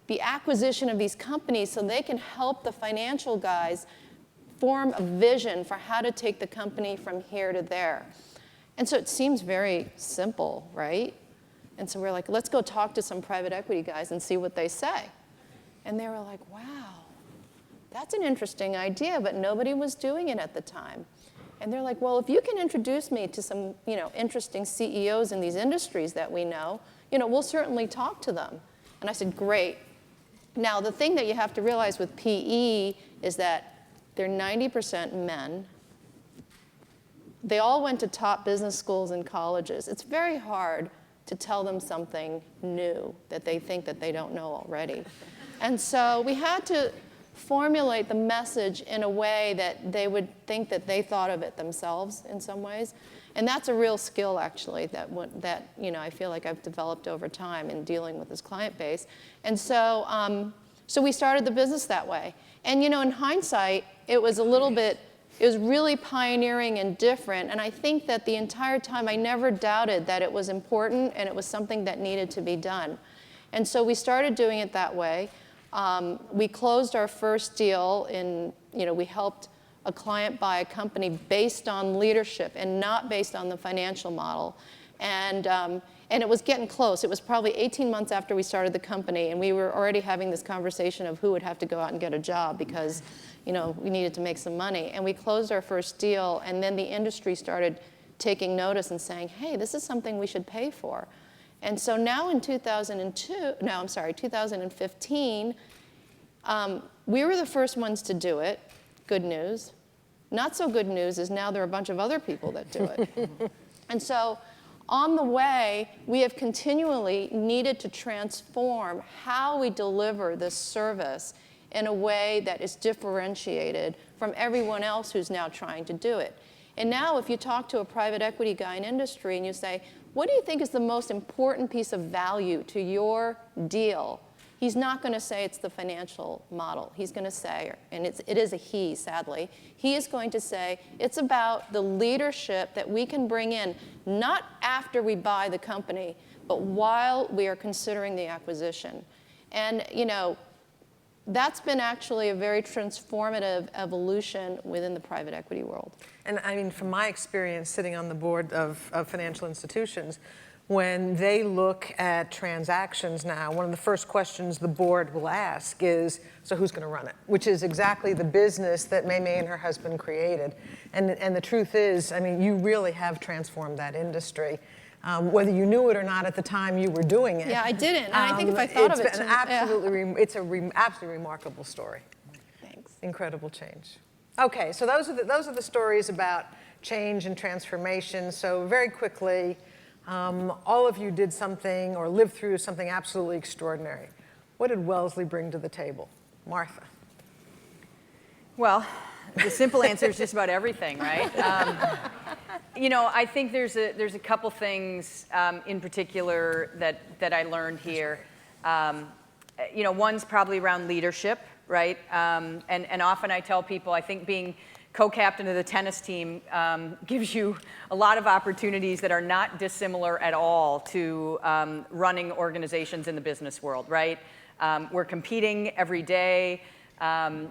B: the acquisition of these companies so they can help the financial guys form a vision for how to take the company from here to there. And so it seems very simple, right? And so we're like, let's go talk to some private equity guys and see what they say. And they were like, wow, that's an interesting idea, but nobody was doing it at the time. And they're like, well, if you can introduce me to some interesting CEOs in these industries that we know, we'll certainly talk to them. And I said, great. Now, the thing that you have to realize with PE is that they're 90% men. They all went to top business schools and colleges. It's very hard to tell them something new that they think that they don't know already. And so we had to formulate the message in a way that they would think that they thought of it themselves in some ways. And that's a real skill, actually, that I feel like I've developed over time in dealing with this client base. And so, so we started the business that way. And in hindsight, it was really pioneering and different. And I think that the entire time I never doubted that it was important and it was something that needed to be done. And so we started doing it that way. We closed our first deal we helped a client buy a company based on leadership and not based on the financial model. And it was getting close. It was probably 18 months after we started the company, and we were already having this conversation of who would have to go out and get a job because we needed to make some money. And we closed our first deal, and then the industry started taking notice and saying, hey, this is something we should pay for. And so now in 2015, we were the first ones to do it. Good news. Not so good news is now there are a bunch of other people that do it. And so on the way, we have continually needed to transform how we deliver this service in a way that is differentiated from everyone else who's now trying to do it. And now if you talk to a private equity guy in industry and you say, what do you think is the most important piece of value to your deal? He's not going to say it's the financial model. He's going to say, and it is a he, sadly, he is going to say it's about the leadership that we can bring in, not after we buy the company, but while we are considering the acquisition. And that's been actually a very transformative evolution within the private equity world.
A: And I mean, from my experience sitting on the board of financial institutions, when they look at transactions now, one of the first questions the board will ask is, so who's going to run it? Which is exactly the business that Mei-Mei and her husband created. And the truth is, I mean, you really have transformed that industry. Whether you knew it or not at the time you were doing it.
B: Yeah, I didn't. And I think if I thought of it,
A: it's an absolutely, it's an absolutely remarkable story.
B: Thanks.
A: Incredible change. Okay, so those are the stories about change and transformation. So very quickly, all of you did something or lived through something absolutely extraordinary. What did Wellesley bring to the table? Martha.
D: Well, the simple answer is just about everything, right? You know, I think there's a couple things in particular that I learned here. You know, one's probably around leadership, right? And often I tell people, I think being co-captain of the tennis team gives you a lot of opportunities that are not dissimilar at all to running organizations in the business world, right? We're competing every day.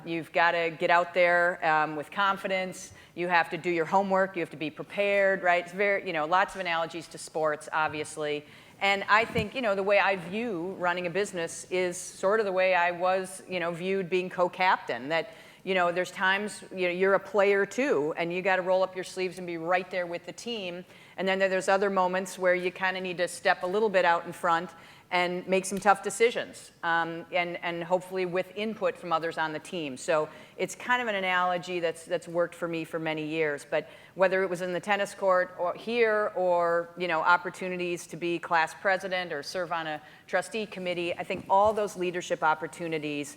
D: You've got to get out there with confidence. You have to do your homework. You have to be prepared, right? It's very, you know, lots of analogies to sports, obviously. And I think, you know, the way I view running a business is sort of the way I was, you know, viewed being co-captain. That, you know, there's times, you know, you're a player too, and you got to roll up your sleeves and be right there with the team. And then there's other moments where you kind of need to step a little bit out in front and make some tough decisions, and hopefully with input from others on the team. So it's kind of an analogy that's worked for me for many years. But whether it was in the tennis court or here, or, you know, opportunities to be class president or serve on a trustee committee, I think all those leadership opportunities,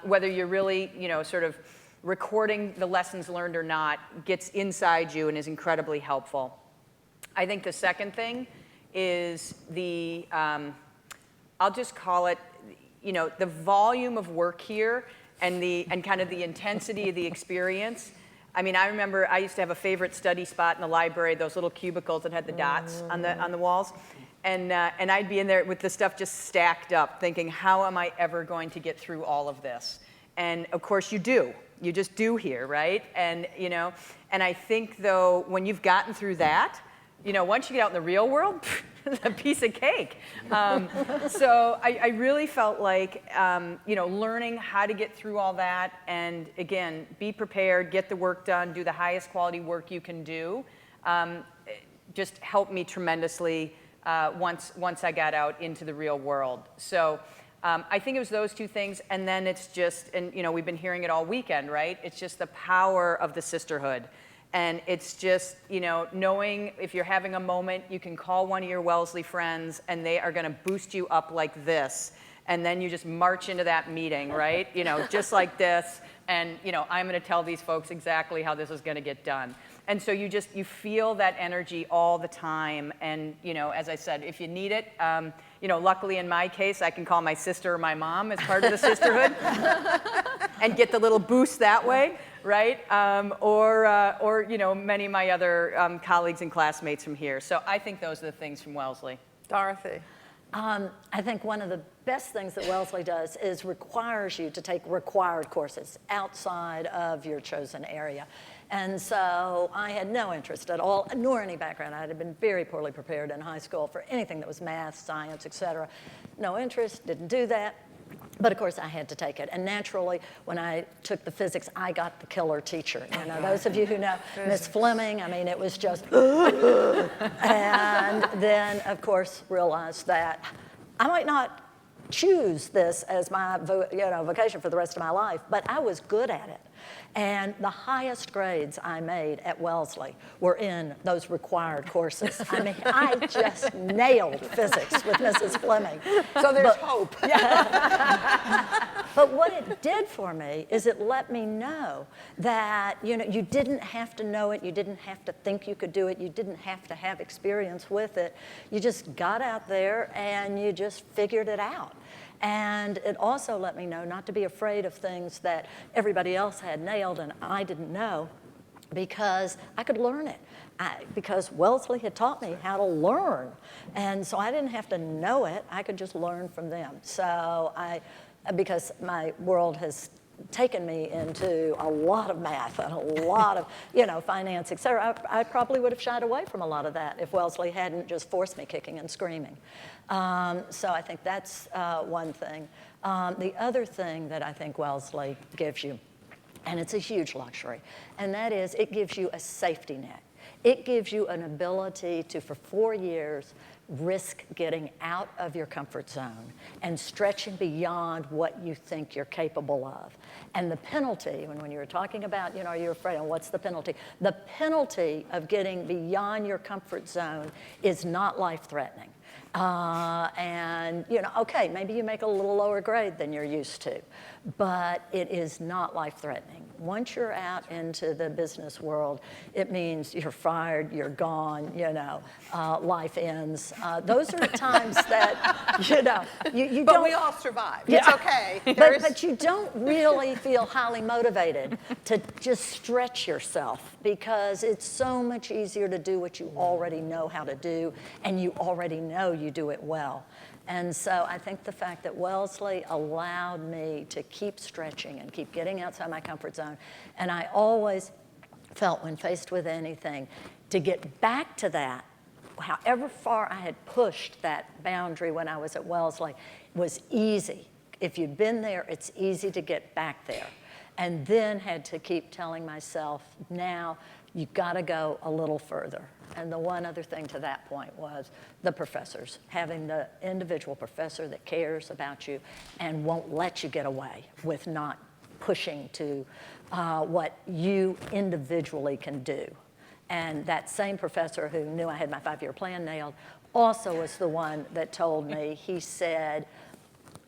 D: whether you're really, you know, sort of recording the lessons learned or not, gets inside you and is incredibly helpful. I think the second thing is the, I'll just call it, you know, the volume of work here and kind of the intensity of the experience. I mean, I remember I used to have a favorite study spot in the library, those little cubicles that had the dots on the walls. And I'd be in there with the stuff just stacked up, thinking, how am I ever going to get through all of this? And of course you do. You just do here, right? And, you know, and I think, though, when you've gotten through that, you know, once you get out in the real world, it's a piece of cake. So I really felt like, you know, learning how to get through all that and, again, be prepared, get the work done, do the highest quality work you can do, just helped me tremendously once I got out into the real world. So I think it was those two things, and then it's just, and, you know, we've been hearing it all weekend, right? It's just the power of the sisterhood. And it's just, you know, knowing if you're having a moment, you can call one of your Wellesley friends and they are going to boost you up like this. And then you just march into that meeting, right? You know, just like this. And, you know, I'm going to tell these folks exactly how this is going to get done. And so you feel that energy all the time. And, you know, as I said, if you need it, you know, luckily in my case, I can call my sister or my mom as part of the sisterhood and get the little boost that way. Right? Or you know, many of my other colleagues and classmates from here. So I think those are the things from Wellesley.
A: Dorothy.
E: I think one of the best things that Wellesley does is requires you to take required courses outside of your chosen area. And so I had no interest at all, nor any background. I had been very poorly prepared in high school for anything that was math, science, et cetera. No interest, didn't do that. But of course I had to take it. And naturally, when I took the physics, I got the killer teacher. You know, those of you who know Miss Fleming, I mean, it was just, and then of course realized that I might not choose this as my vocation for the rest of my life, but I was good at it. And the highest grades I made at Wellesley were in those required courses. I mean, I just nailed physics with Mrs. Fleming.
A: So there's hope.
E: But what it did for me is it let me know that, you know, you didn't have to know it, you didn't have to think you could do it, you didn't have to have experience with it. You just got out there and you just figured it out. And it also let me know not to be afraid of things that everybody else had nailed and I didn't know, because I could learn it. Because Wellesley had taught me how to learn. And so I didn't have to know it, I could just learn from them. So because my world has taken me into a lot of math and a lot of, finance, et cetera. I probably would have shied away from a lot of that if Wellesley hadn't just forced me kicking and screaming. So I think that's one thing. The other thing that I think Wellesley gives you, and it's a huge luxury, and that is it gives you a safety net. It gives you an ability to, for 4 years, risk getting out of your comfort zone and stretching beyond what you think you're capable of. And the penalty, when you were talking about, you're afraid, of what's the penalty? The penalty of getting beyond your comfort zone is not life-threatening. And, okay, maybe you make a little lower grade than you're used to, but it is not life-threatening. Once you're out into the business world, it means you're fired, you're gone, life ends. Those are times that, you don't.
A: But we all survive.
E: Yeah.
A: It's okay.
E: But you don't really feel highly motivated to just stretch yourself, because it's so much easier to do what you already know how to do, and you already know you do it well. And so I think the fact that Wellesley allowed me to keep stretching and keep getting outside my comfort zone, and I always felt when faced with anything, to get back to that, however far I had pushed that boundary when I was at Wellesley, was easy. If you'd been there, it's easy to get back there. And then had to keep telling myself, now you've got to go a little further. And the one other thing to that point was the professors, having the individual professor that cares about you and won't let you get away with not pushing to what you individually can do. And that same professor who knew I had my 5-year plan nailed also was the one that told me, he said,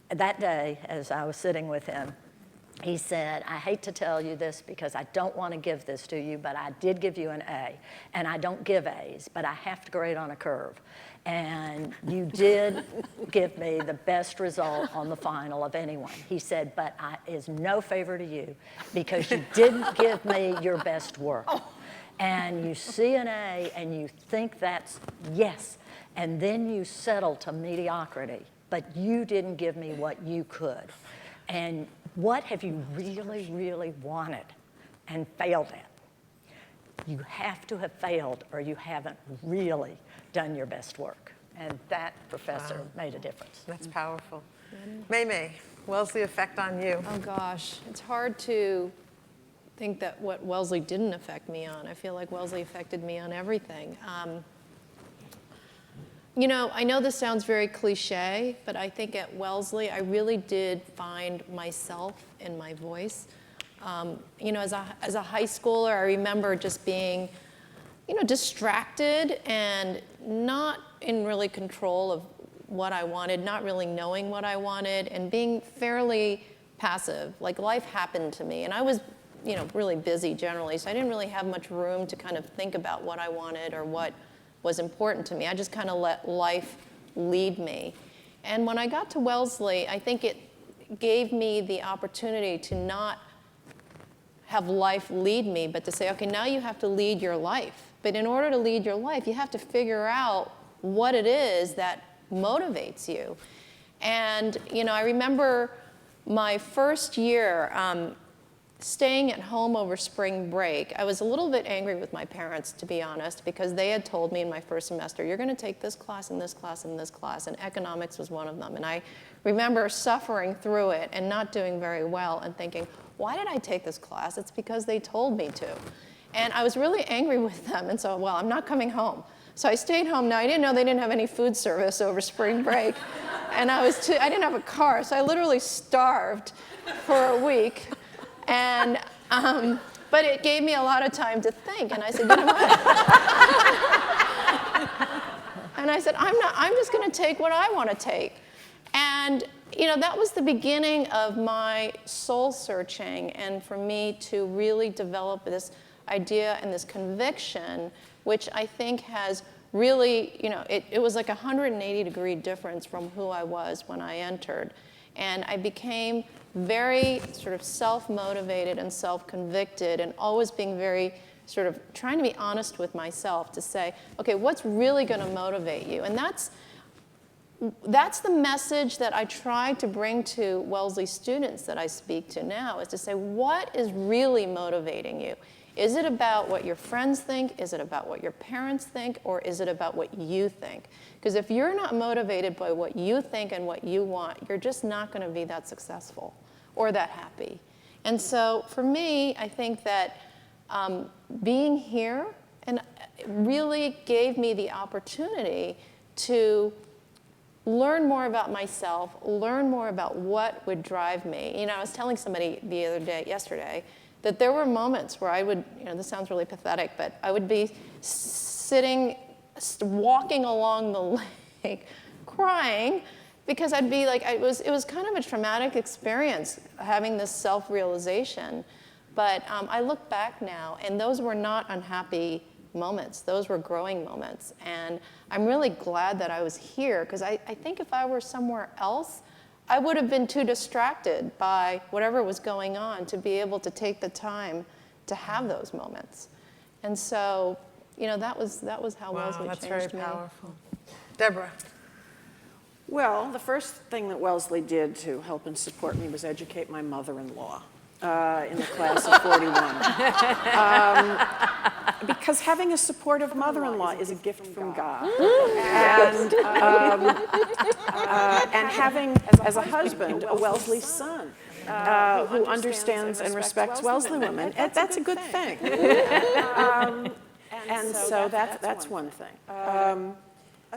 E: that day as I was sitting with him, he said, I hate to tell you this because I don't want to give this to you, but I did give you an A. And I don't give A's, but I have to grade on a curve. And you did give me the best result on the final of anyone. He said, but it's no favor to you because you didn't give me your best work. And you see an A and you think that's yes. And then you settle to mediocrity, but you didn't give me what you could. And what have you really, really wanted and failed at? You have to have failed or you haven't really done your best work. And that professor made a difference.
A: That's powerful. Mei-Mei, Wellesley Effect on you.
B: Oh gosh, it's hard to think that what Wellesley didn't affect me on. I feel like Wellesley affected me on everything. I know this sounds very cliche, but I think at Wellesley, I really did find myself in my voice. As a high schooler, I remember just being, distracted and not in really control of what I wanted, not really knowing what I wanted, and being fairly passive. Like life happened to me, and I was, really busy generally, so I didn't really have much room to kind of think about what I wanted or what was important to me. I just kind of let life lead me. And when I got to Wellesley, I think it gave me the opportunity to not have life lead me, but to say, okay, now you have to lead your life. But in order to lead your life, you have to figure out what it is that motivates you. And, I remember my first year staying at home over spring break. I was a little bit angry with my parents, to be honest, because they had told me in my first semester, you're going to take this class and this class and this class, and economics was one of them. And I remember suffering through it and not doing very well and thinking, why did I take this class? It's because they told me to. And I was really angry with them, and so, well, I'm not coming home. So I stayed home. Now, I didn't know they didn't have any food service over spring break, and I didn't have a car, so I literally starved for a week. And, but it gave me a lot of time to think, and I said, what? And I said, I'm just going to take what I want to take. And, that was the beginning of my soul searching, and for me to really develop this idea and this conviction, which I think has really, it was like a 180-degree difference from who I was when I entered. And I became very sort of self-motivated and self-convicted, and always being very sort of trying to be honest with myself to say, okay, what's really going to motivate you? And that's that's the message that I try to bring to Wellesley students that I speak to now, is to say, what is really motivating you? Is it about what your friends think? Is it about what your parents think? Or is it about what you think? Because if you're not motivated by what you think and what you want, you're just not going to be that successful or that happy. And so for me, I think that being here and really gave me the opportunity to learn more about myself, learn more about what would drive me. You know, I was telling somebody yesterday, that there were moments where I would, this sounds really pathetic, but I would be walking along the lake, crying, because I'd be like, it was kind of a traumatic experience, having this self-realization. But I look back now, and those were not unhappy moments. Those were growing moments. And I'm really glad that I was here, because I think if I were somewhere else, I would have been too distracted by whatever was going on to be able to take the time to have those moments. And so, that was how Wellesley changed me.
A: That's very powerful. Deborah.
C: Well, the first thing that Wellesley did to help and support me was educate my mother-in-law in the class of 41. Because having a supportive mother-in-law is a gift from God. And having, as a husband, a Wellesley son who understands and respects Wellesley women, that's a good thing. And so that's one thing.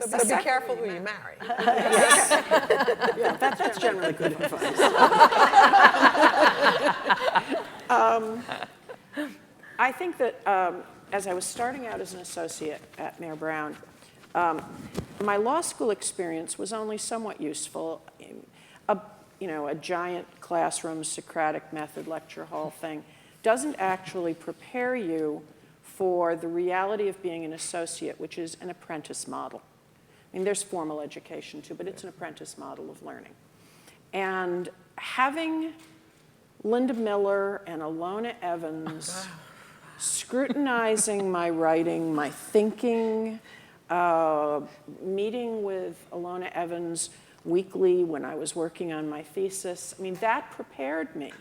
A: So be careful who you marry.
C: Yeah, that's generally good advice. I think that as I was starting out as an associate at Mayer Brown, my law school experience was only somewhat useful. A giant classroom, Socratic method lecture hall thing doesn't actually prepare you for the reality of being an associate, which is an apprentice model. I mean, there's formal education too, but it's an apprentice model of learning. And having Linda Miller and Alona Evans scrutinizing my writing, my thinking, meeting with Alona Evans weekly when I was working on my thesis, I mean, that prepared me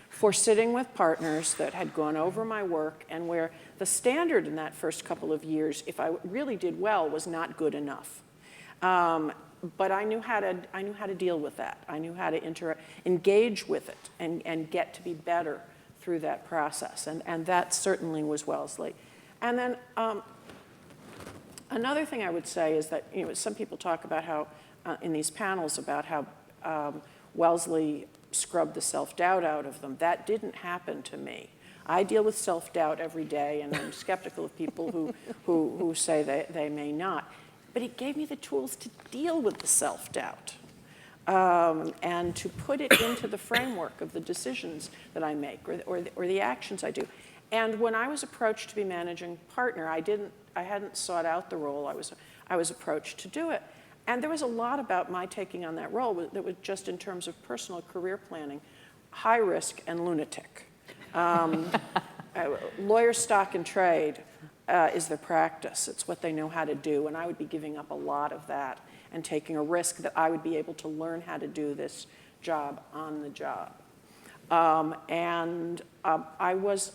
C: for sitting with partners that had gone over my work and where the standard in that first couple of years, if I really did well, was not good enough. But I knew how to deal with that. I knew how to engage with it and get to be better through that process. And that certainly was Wellesley. And then another thing I would say is that some people talk about how in these panels about how Wellesley scrubbed the self-doubt out of them. That didn't happen to me. I deal with self-doubt every day, and I'm skeptical of people who say they may not. But it gave me the tools to deal with the self-doubt and to put it into the framework of the decisions that I make or the actions I do. And when I was approached to be managing partner, I hadn't sought out the role. I was approached to do it. And there was a lot about my taking on that role that was just in terms of personal career planning, high risk and lunatic. Lawyer stock and trade is their practice. It's what they know how to do, and I would be giving up a lot of that and taking a risk that I would be able to learn how to do this job on the job. I was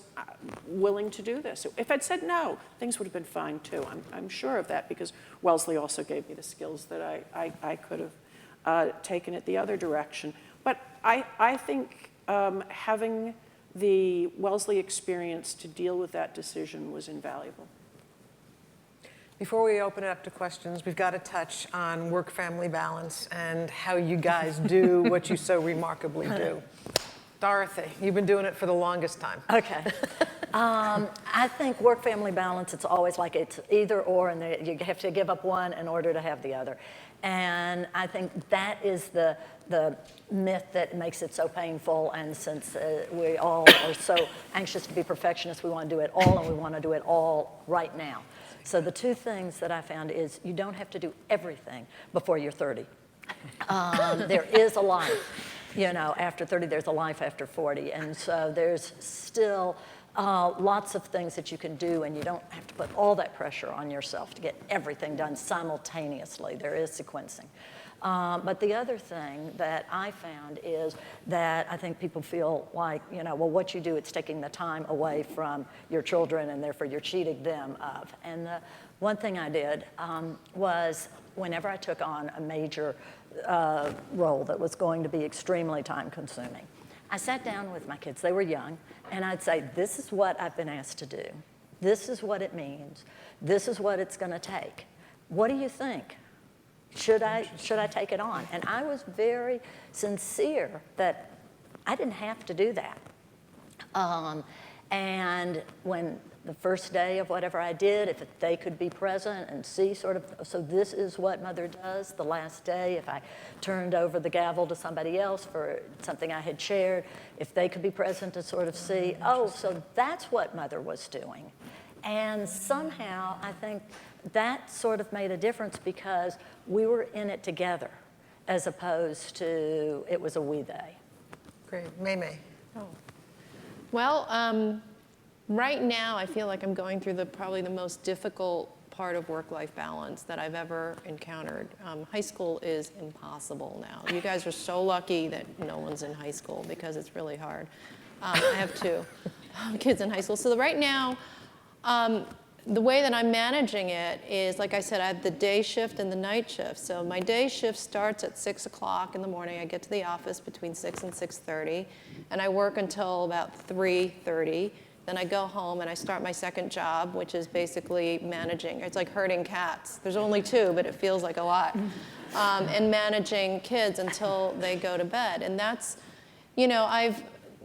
C: willing to do this. If I'd said no, things would have been fine too. I'm sure of that because Wellesley also gave me the skills that I could have taken it the other direction. But I think having the Wellesley experience to deal with that decision was invaluable.
A: Before we open it up to questions, we've got to touch on work-family balance and how you guys do what you so remarkably do. Dorothy, you've been doing it for the longest time.
E: Okay. I think work-family balance, it's always like it's either or, and you have to give up one in order to have the other. And I think that is the myth that makes it so painful, and since we all are so anxious to be perfectionists, we want to do it all, and we want to do it all right now. So the two things that I found is you don't have to do everything before you're 30. There is a life. After 30, there's a life after 40. And so there's still lots of things that you can do, and you don't have to put all that pressure on yourself to get everything done simultaneously. There is sequencing. But the other thing that I found is that I think people feel like, well, what you do, it's taking the time away from your children, and therefore you're cheating them of. And the one thing I did was whenever I took on a major role that was going to be extremely time-consuming, I sat down with my kids. They were young, and I'd say, this is what I've been asked to do. This is what it means. This is what it's going to take. What do you think? Should I take it on? And I was very sincere that I didn't have to do that. And when the first day of whatever I did, if they could be present and see sort of, so this is what mother does. The last day, if I turned over the gavel to somebody else for something I had shared, if they could be present to sort of see, oh, so that's what mother was doing. And somehow, I think that sort of made a difference because we were in it together as opposed to it was a we they.
A: Great. Mei-Mei.
B: Well, right now I feel like I'm going through probably the most difficult part of work-life balance that I've ever encountered. High school is impossible now. You guys are so lucky that no one's in high school because it's really hard. I have 2 kids in high school. So right now, the way that I'm managing it is, like I said, I have the day shift and the night shift. So my day shift starts at 6 o'clock in the morning. I get to the office between 6 and 6:30, and I work until about 3:30. Then I go home and I start my second job, which is basically managing. It's like herding cats. There's only 2, but it feels like a lot. And managing kids until they go to bed. And that's,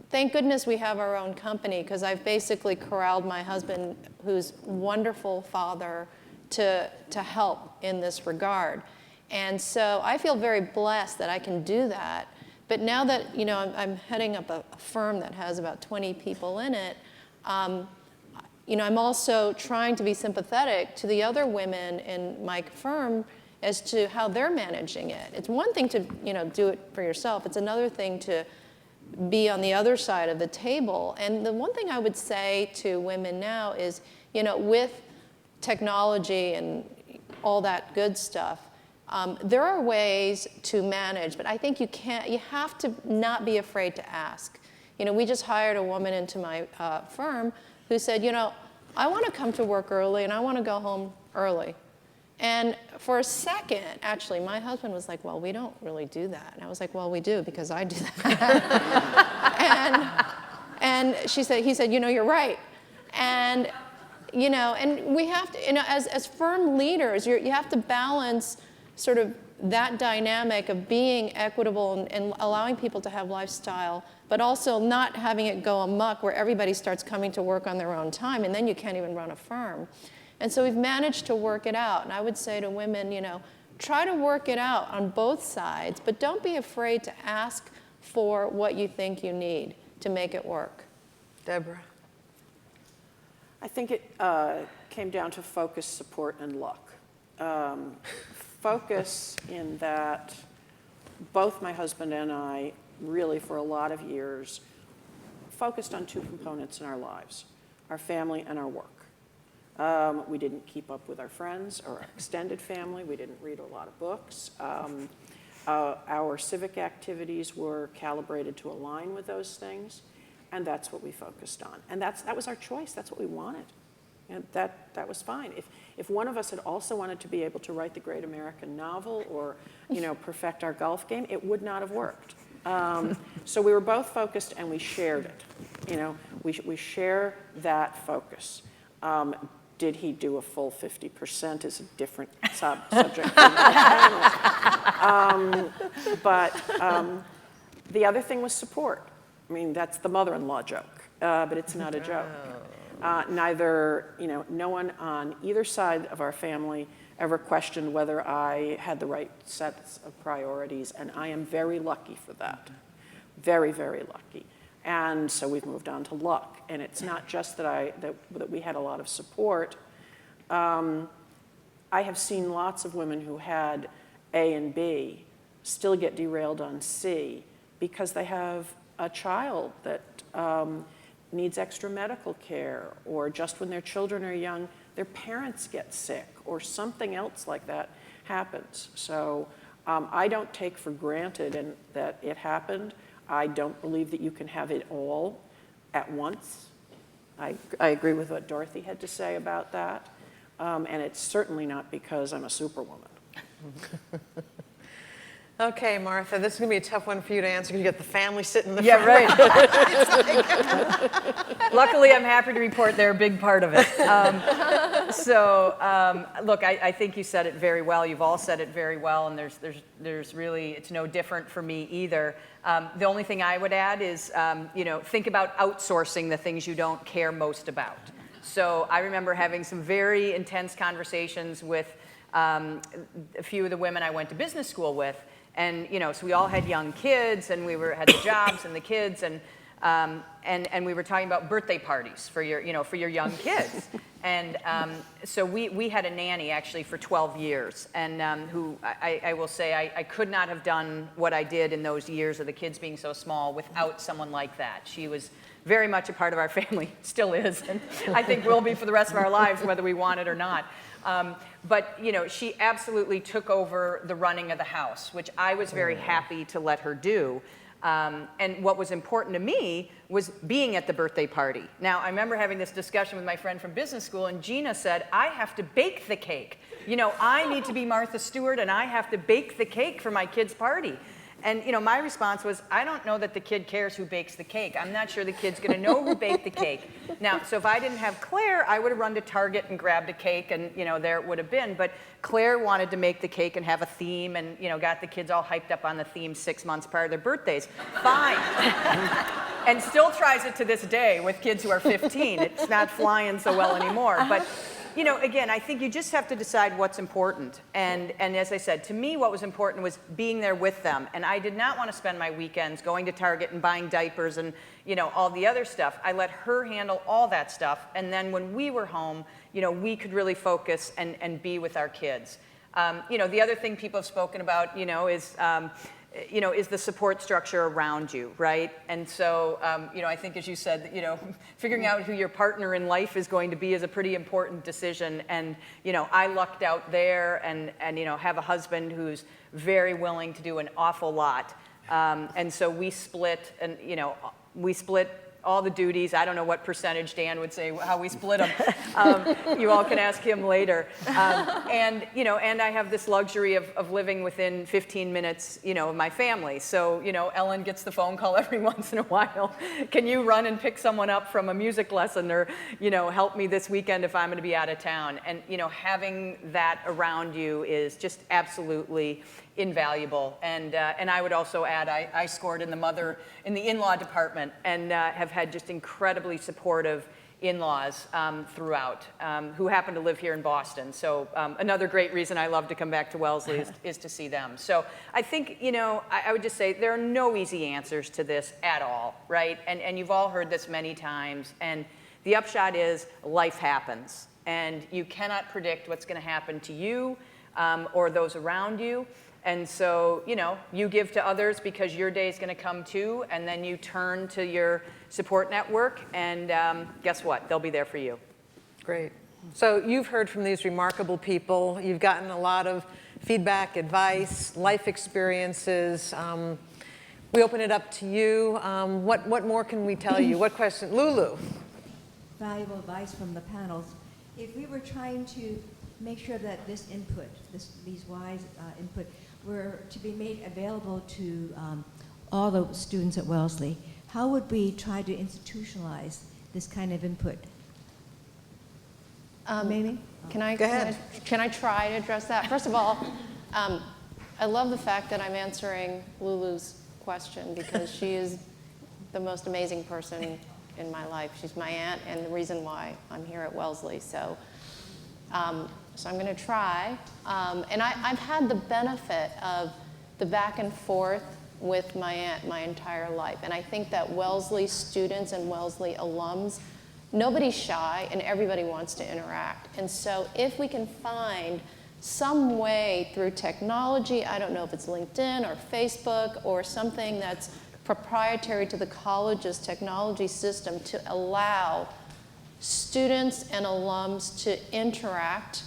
B: thank goodness we have our own company, because I've basically corralled my husband, who's a wonderful father, to help in this regard. And so I feel very blessed that I can do that. But now that, I'm heading up a firm that has about 20 people in it, I'm also trying to be sympathetic to the other women in my firm as to how they're managing it. It's one thing to, do it for yourself. It's another thing to be on the other side of the table. And the one thing I would say to women now is, with technology and all that good stuff, there are ways to manage, but I think you have to not be afraid to ask. We just hired a woman into my firm who said, I want to come to work early and I want to go home early. And for a second, actually, my husband was like, well, we don't really do that. And I was like, well, we do, because I do that. and he said, you're right. And, and we have to, as firm leaders, you have to balance sort of that dynamic of being equitable and allowing people to have lifestyle, but also not having it go amok where everybody starts coming to work on their own time, and then you can't even run a firm. And so we've managed to work it out. And I would say to women, try to work it out on both sides, but don't be afraid to ask for what you think you need to make it work.
A: Deborah.
C: I think it came down to focus, support, and luck. Focus in that both my husband and I really for a lot of years focused on 2 components in our lives, our family and our work. We didn't keep up with our friends or our extended family. We didn't read a lot of books. Our civic activities were calibrated to align with those things, and that's what we focused on. And that was our choice. That's what we wanted. And that was fine. If one of us had also wanted to be able to write the great American novel or, perfect our golf game, it would not have worked. So we were both focused, and we shared it. We share that focus. Did he do a full 50% is a different subject. But the other thing was support. I mean, that's the mother-in-law joke, but it's not a joke. No one on either side of our family ever questioned whether I had the right sets of priorities, and I am very lucky for that. Very, very lucky. And so we've moved on to luck. And it's not just that we had a lot of support. I have seen lots of women who had A and B still get derailed on C because they have a child that needs extra medical care, or just when their children are young, their parents get sick, or something else like that happens. So I don't take for granted that it happened. I don't believe that you can have it all at once. I agree with what Dorothy had to say about that. And it's certainly not because I'm a superwoman.
A: Okay, Martha, this is going to be a tough one for you to answer because you got the family sitting in the
D: Yeah,
A: front.
D: right. Luckily, I'm happy to report they're a big part of it. Look, I think you said it very well. You've all said it very well, and there's really, it's no different for me either. The only thing I would add is, think about outsourcing the things you don't care most about. So I remember having some very intense conversations with a few of the women I went to business school with. And, so we all had young kids, and we had the jobs and the kids, and we were talking about birthday parties for your young kids. And so we had a nanny actually for 12 years, and who I will say I could not have done what I did in those years of the kids being so small without someone like that. She was very much a part of our family, still is, and I think will be for the rest of our lives, whether we want it or not. But she absolutely took over the running of the house, which I was very happy to let her do. And what was important to me was being at the birthday party. Now, I remember having this discussion with my friend from business school, and Gina said, I have to bake the cake. I need to be Martha Stewart, and I have to bake the cake for my kid's party. And my response was, I don't know that the kid cares who bakes the cake. I'm not sure the kid's going to know who baked the cake. Now, so if I didn't have Claire, I would have run to Target and grabbed a cake, and there it would have been. But Claire wanted to make the cake and have a theme, and got the kids all hyped up on the theme 6 months prior to their birthdays. Fine. And still tries it to this day with kids who are 15. It's not flying so well anymore. But again, I think you just have to decide what's important. And as I said, to me, what was important was being there with them. And I did not want to spend my weekends going to Target and buying diapers and, all the other stuff. I let her handle all that stuff. And then when we were home, we could really focus and be with our kids. The other thing people have spoken about, is the support structure around you, right? And so, I think as you said, figuring out who your partner in life is going to be is a pretty important decision. And, I lucked out there and have a husband who's very willing to do an awful lot. And so we split, and, we split all the duties. I don't know what percentage Dan would say, how we split them. You all can ask him later. And I have this luxury of living within 15 minutes, of my family. So, Ellen gets the phone call every once in a while. Can you run and pick someone up from a music lesson, or, help me this weekend if I'm going to be out of town? And, having that around you is just absolutely invaluable. And I would also add, I scored in the in-law department, and have had just incredibly supportive in-laws throughout, who happen to live here in Boston. So another great reason I love to come back to Wellesley is to see them. So I think, I would just say there are no easy answers to this at all, right? And you've all heard this many times. And the upshot is life happens. And you cannot predict what's going to happen to you or those around you. And so, you give to others because your day is going to come too, and then you turn to your support network, and guess what? They'll be there for you.
A: Great. So you've heard from these remarkable people. You've gotten a lot of feedback, advice, life experiences. We open it up to you. What more can we tell you? What question? Lulu.
F: Valuable advice from the panels. If we were trying to make sure that this input, these wise input, were to be made available to all the students at Wellesley, how would we try to institutionalize this kind of input? Mei-Mei?
B: Can I
A: Go ahead.
B: Can I try to address that? First of all, I love the fact that I'm answering Lulu's question, because she is the most amazing person in my life. She's my aunt and the reason why I'm here at Wellesley. So I'm going to try. And I've had the benefit of the back and forth with my aunt my entire life. And I think that Wellesley students and Wellesley alums, nobody's shy and everybody wants to interact. And so if we can find some way through technology, I don't know if it's LinkedIn or Facebook or something that's proprietary to the college's technology system, to allow students and alums to interact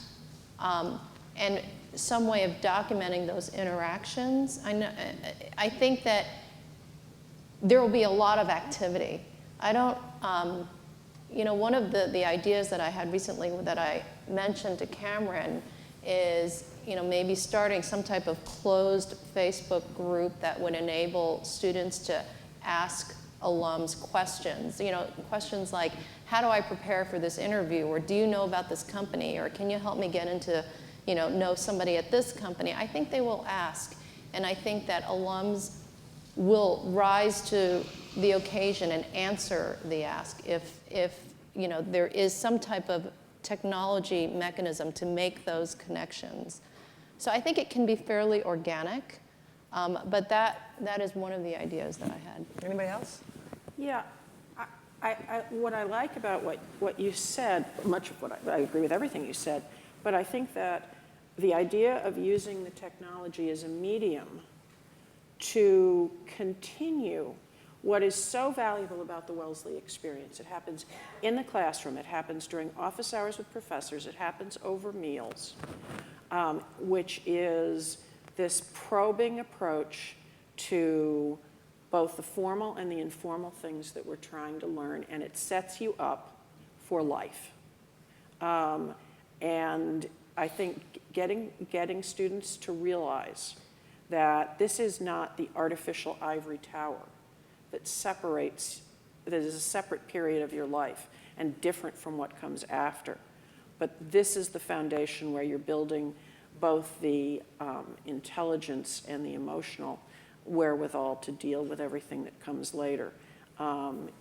B: and some way of documenting those interactions. I think that there will be a lot of activity. I don't, one of the ideas that I had recently that I mentioned to Cameron is, maybe starting some type of closed Facebook group that would enable students to ask alums questions. Questions like, how do I prepare for this interview? Or do you know about this company? Or can you help me get into, know somebody at this company? I think they will ask. And I think that alums will rise to the occasion and answer the ask if there is some type of technology mechanism to make those connections. So I think it can be fairly organic, but that is one of the ideas that I had.
A: Anybody else?
C: Yeah, what I like about what you said, much of what I agree with everything you said, but I think that the idea of using the technology as a medium to continue what is so valuable about the Wellesley experience. It happens in the classroom, it happens during office hours with professors, it happens over meals, which is this probing approach to both the formal and the informal things that we're trying to learn, and it sets you up for life. And I think getting students to realize that this is not the artificial ivory tower that is a separate period of your life and different from what comes after. But this is the foundation where you're building both the intelligence and the emotional wherewithal to deal with everything that comes later,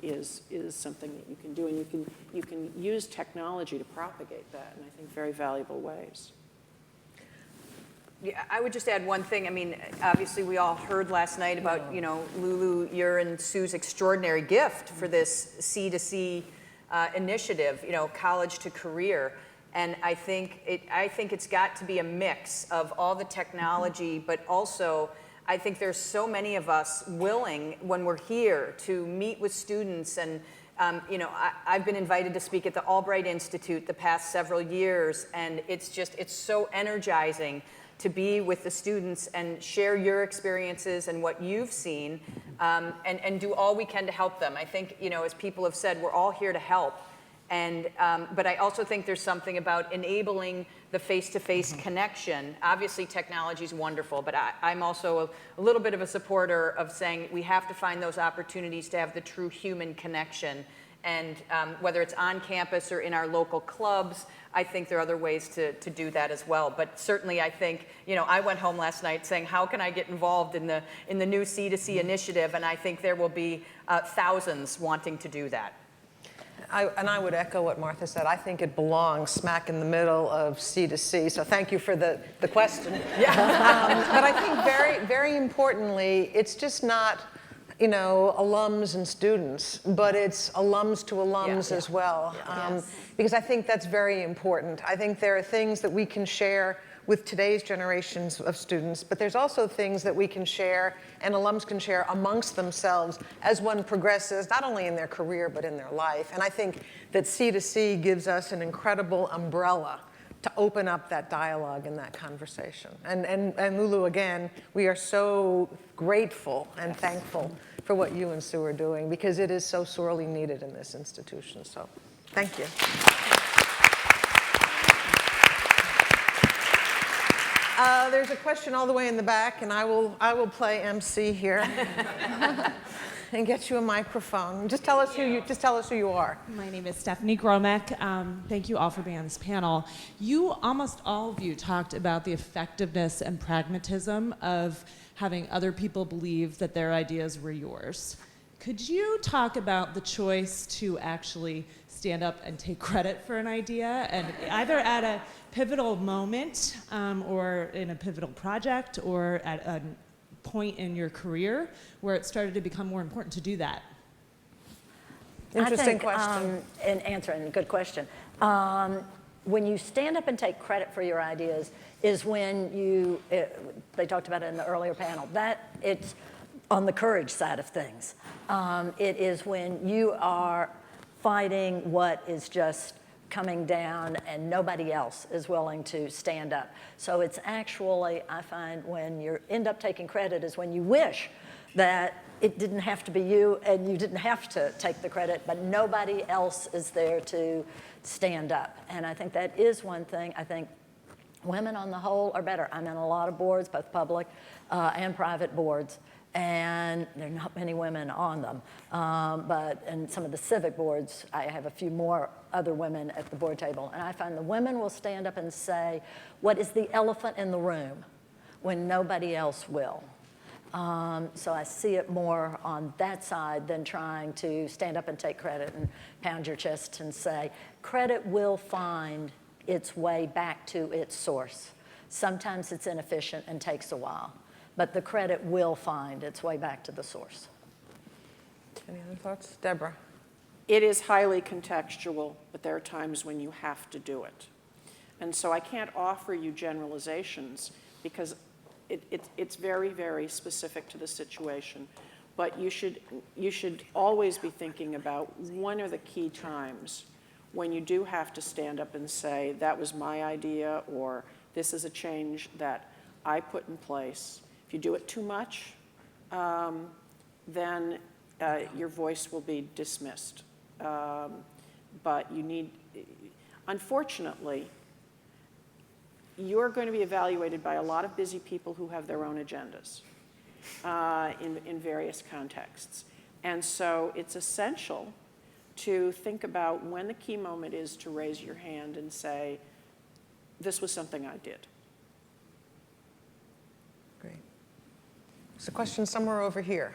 C: is something that you can do. And you can use technology to propagate that in, I think, very valuable ways.
D: Yeah, I would just add one thing. I mean, obviously we all heard last night about, Lulu, your and Sue's extraordinary gift for this C2C initiative, college to career. And I think it's got to be a mix of all the technology, but also I think there's so many of us willing when we're here to meet with students. And I've been invited to speak at the Albright Institute the past several years, and it's so energizing to be with the students and share your experiences and what you've seen, and do all we can to help them. I think, as people have said, we're all here to help. And, but I also think there's something about enabling the face-to-face connection. Obviously, technology is wonderful, but I'm also a little bit of a supporter of saying we have to find those opportunities to have the true human connection. And whether it's on campus or in our local clubs, I think there are other ways to do that as well. But certainly I think, I went home last night saying, how can I get involved in the new C2C initiative? And I think there will be thousands wanting to do that.
A: I would echo what Martha said. I think it belongs smack in the middle of C2C, so thank you for the question. Yeah. But I think very, very importantly, it's just not, alums and students, but it's alums to alums as well. Because I think that's very important. I think there are things that we can share with today's generations of students, but there's also things that we can share and alums can share amongst themselves as one progresses, not only in their career, but in their life. And I think that C2C gives us an incredible umbrella to open up that dialogue and that conversation. And Lulu, again, we are so grateful and thankful for what you and Sue are doing, because it is so sorely needed in this institution. So thank you. There's a question all the way in the back, and I will play MC here and get you a microphone. Just tell us who you are.
G: My name is Stephanie Gromek. Thank you all for being on this panel. Almost all of you talked about the effectiveness and pragmatism of having other people believe that their ideas were yours. Could you talk about the choice to actually stand up and take credit for an idea, and either at a pivotal moment or in a pivotal project or at a point in your career where it started to become more important to do that?
A: Interesting question.
E: In answering, good question. When you stand up and take credit for your ideas is when they talked about it in the earlier panel, that it's on the courage side of things. It is when you are fighting what is just coming down and nobody else is willing to stand up. So it's actually, I find when you end up taking credit is when you wish that it didn't have to be you and you didn't have to take the credit, but nobody else is there to stand up. And I think that is one thing. I think women on the whole are better. I'm in a lot of boards, both public and private boards, and there are not many women on them. But in some of the civic boards, I have a few more other women at the board table. And I find the women will stand up and say, what is the elephant in the room, when nobody else will. So I see it more on that side than trying to stand up and take credit and pound your chest and say, credit will find its way back to its source. Sometimes it's inefficient and takes a while, but the credit will find its way back to the source.
A: Any other thoughts? Deborah?
C: It is highly contextual, but there are times when you have to do it. And so I can't offer you generalizations because it's very, very specific to the situation. But you should always be thinking about when are the key times when you do have to stand up and say, that was my idea, or this is a change that I put in place. If you do it too much, then your voice will be dismissed. But you need, unfortunately, you're going to be evaluated by a lot of busy people who have their own agendas in various contexts. And so it's essential to think about when the key moment is to raise your hand and say, this was something I did.
A: Great. There's a question somewhere over here.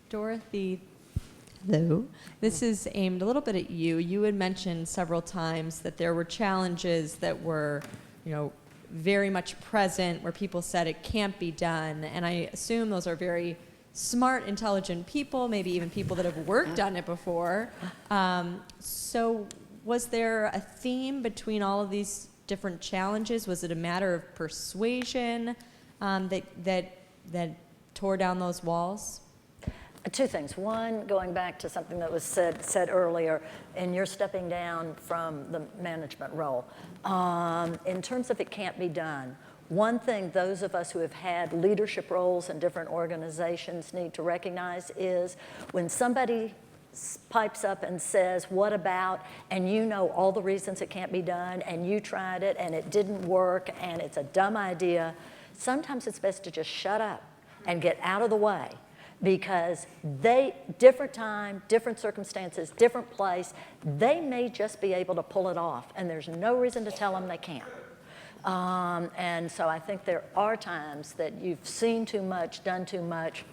H: Dorothy, hello. This is aimed a little bit at you. You had mentioned several times that there were challenges that were, very much present where people said it can't be done. And I assume those are very smart, intelligent people, maybe even people that have worked on it before. So was there a theme between all of these different challenges? Was it a matter of persuasion that tore down those walls?
E: Two things. One, going back to something that was said earlier, and you're stepping down from the management role. In terms of it can't be done, one thing those of us who have had leadership roles in different organizations need to recognize is when somebody pipes up and says, what about, and you know all the reasons it can't be done, and you tried it, and it didn't work, and it's a dumb idea, sometimes it's best to just shut up and get out of the way. Because different time, different circumstances, different place, they may just be able to pull it off, and there's no reason to tell them they can't. And so I think there are times that you've seen too much, done too much,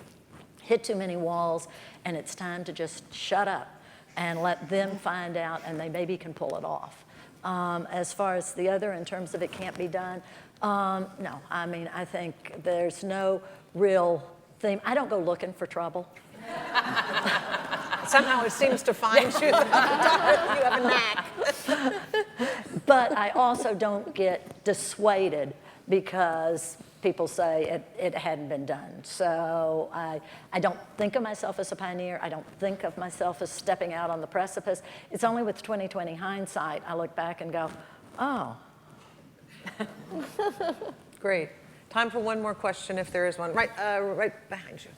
E: hit too many walls, and it's time to just shut up and let them find out, and they maybe can pull it off. As far as the other, in terms of it can't be done, no. I mean, I think there's no real theme. I don't go looking for trouble.
A: Somehow it seems to find you. You have a knack.
E: But I also don't get dissuaded because people say it hadn't been done. So I don't think of myself as a pioneer. I don't think of myself as stepping out on the precipice. It's only with 20/20 hindsight I look back and go, oh.
A: Great. Time for one more question, if there is one. Right behind you.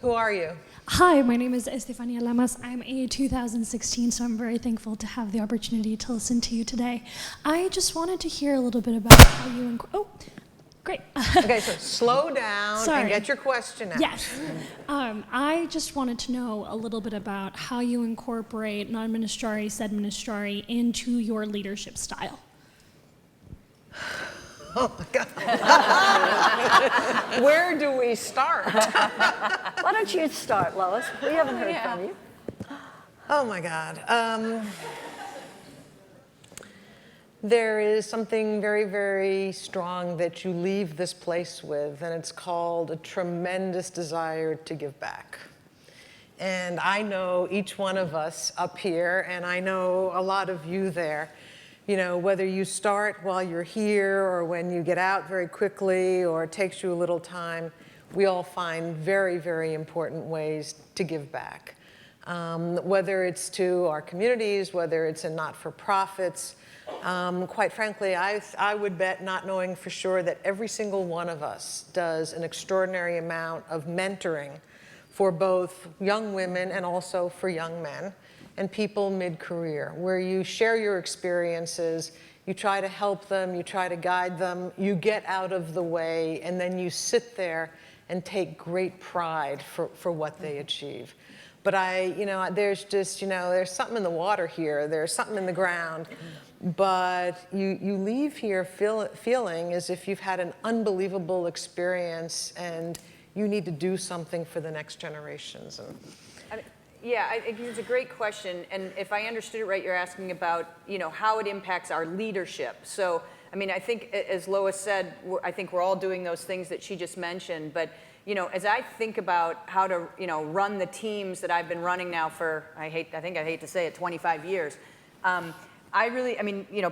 A: Who are you?
I: Hi, my name is Estefania Lamas. I'm a 2016, so I'm very thankful to have the opportunity to listen to you today. I just wanted to hear a little bit about how you... great.
A: Okay, so slow down and get your question out.
I: Yes. I just wanted to know a little bit about how you incorporate non-ministrari, sed ministrari into your leadership style.
A: Oh my God. Where do we start?
E: Why don't you start, Lois? We haven't heard from you.
A: Oh my God. There is something very, very strong that you leave this place with, and it's called a tremendous desire to give back. And I know each one of us up here, and I know a lot of you there, whether you start while you're here or when you get out very quickly or it takes you a little time, we all find very, very important ways to give back. whether it's to our communities, whether it's in not-for-profits. Quite frankly, I would bet, not knowing for sure, that every single one of us does an extraordinary amount of mentoring for both young women and also for young men and people mid-career, where you share your experiences, you try to help them, you try to guide them, you get out of the way, and then you sit there and take great pride for what they achieve. But there's just, there's something in the water here, there's something in the ground, but you leave here feeling as if you've had an unbelievable experience and you need to do something for the next generations.
D: Yeah, I think it's a great question, and if I understood it right, you're asking about, how it impacts our leadership. So, I think, as Lois said, I think we're all doing those things that she just mentioned, but, as I think about how to, run the teams that I've been running now for, I hate to say it, 25 years,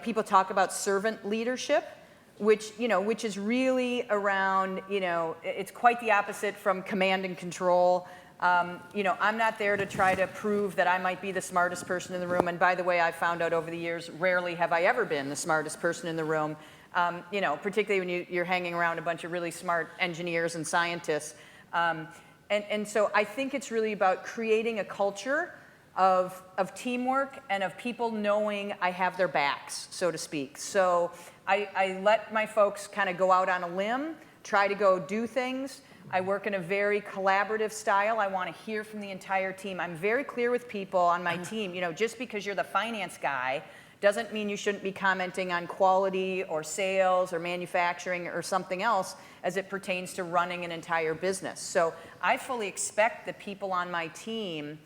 D: people talk about servant leadership, which is really around, it's quite the opposite from command and control. I'm not there to try to prove that I might be the smartest person in the room. And by the way, I've found out over the years, rarely have I ever been the smartest person in the room, particularly when you're hanging around a bunch of really smart engineers and scientists. And so I think it's really about creating a culture of teamwork and of people knowing I have their backs, so to speak. So I let my folks kind of go out on a limb, try to go do things. I work in a very collaborative style. I want to hear from the entire team. I'm very clear with people on my team. Just because you're the finance guy doesn't mean you shouldn't be commenting on quality or sales or manufacturing or something else as it pertains to running an entire business. So I fully expect the people on my team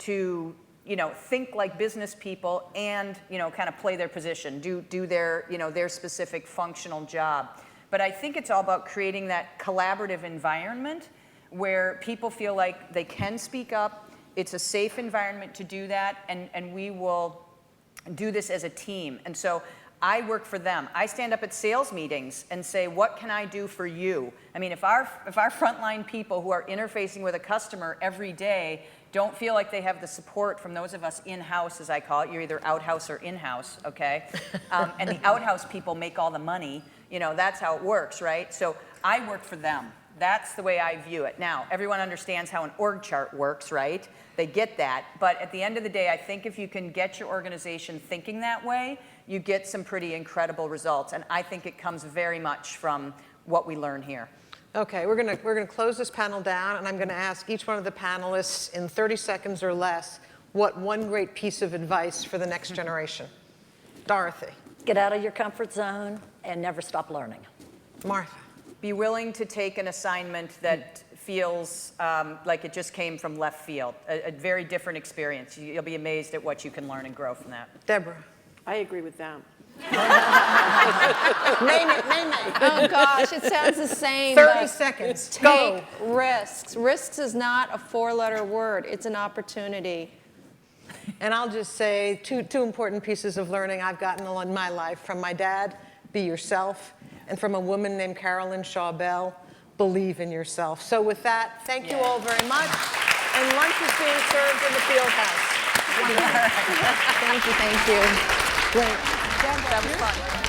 D: to think like business people and kind of play their position, do their their specific functional job. But I think it's all about creating that collaborative environment where people feel like they can speak up. It's a safe environment to do that, and we will do this as a team. And so I work for them. I stand up at sales meetings and say, what can I do for you? If our frontline people who are interfacing with a customer every day don't feel like they have the support from those of us in-house, as I call it, you're either out-house or in-house, okay? And the out-house people make all the money. That's how it works, right? So I work for them. That's the way I view it. Now, everyone understands how an org chart works, right? They get that. But at the end of the day, I think if you can get your organization thinking that way, you get some pretty incredible results. And I think it comes very much from what we learn here.
A: Okay, we're gonna close this panel down, and I'm gonna ask each one of the panelists in 30 seconds or less what one great piece of advice for the next generation. Dorothy.
E: Get out of your comfort zone and never stop learning.
A: Martha.
D: Be willing to take an assignment that feels like it just came from left field, a very different experience. You'll be amazed at what you can learn and grow from that.
A: Deborah.
C: I agree with them.
A: Mei-Mei.
B: Oh gosh, it sounds the same.
A: 30 seconds.
B: Take risks. Risks is not a four-letter word. It's an opportunity.
A: And I'll just say two important pieces of learning I've gotten in my life from my dad: be yourself, and from a woman named Carolyn Shaw Bell, believe in yourself. So with that, thank you all very much. And lunch is being served in the field house.
B: Thank you.
A: Great.
D: That was fun.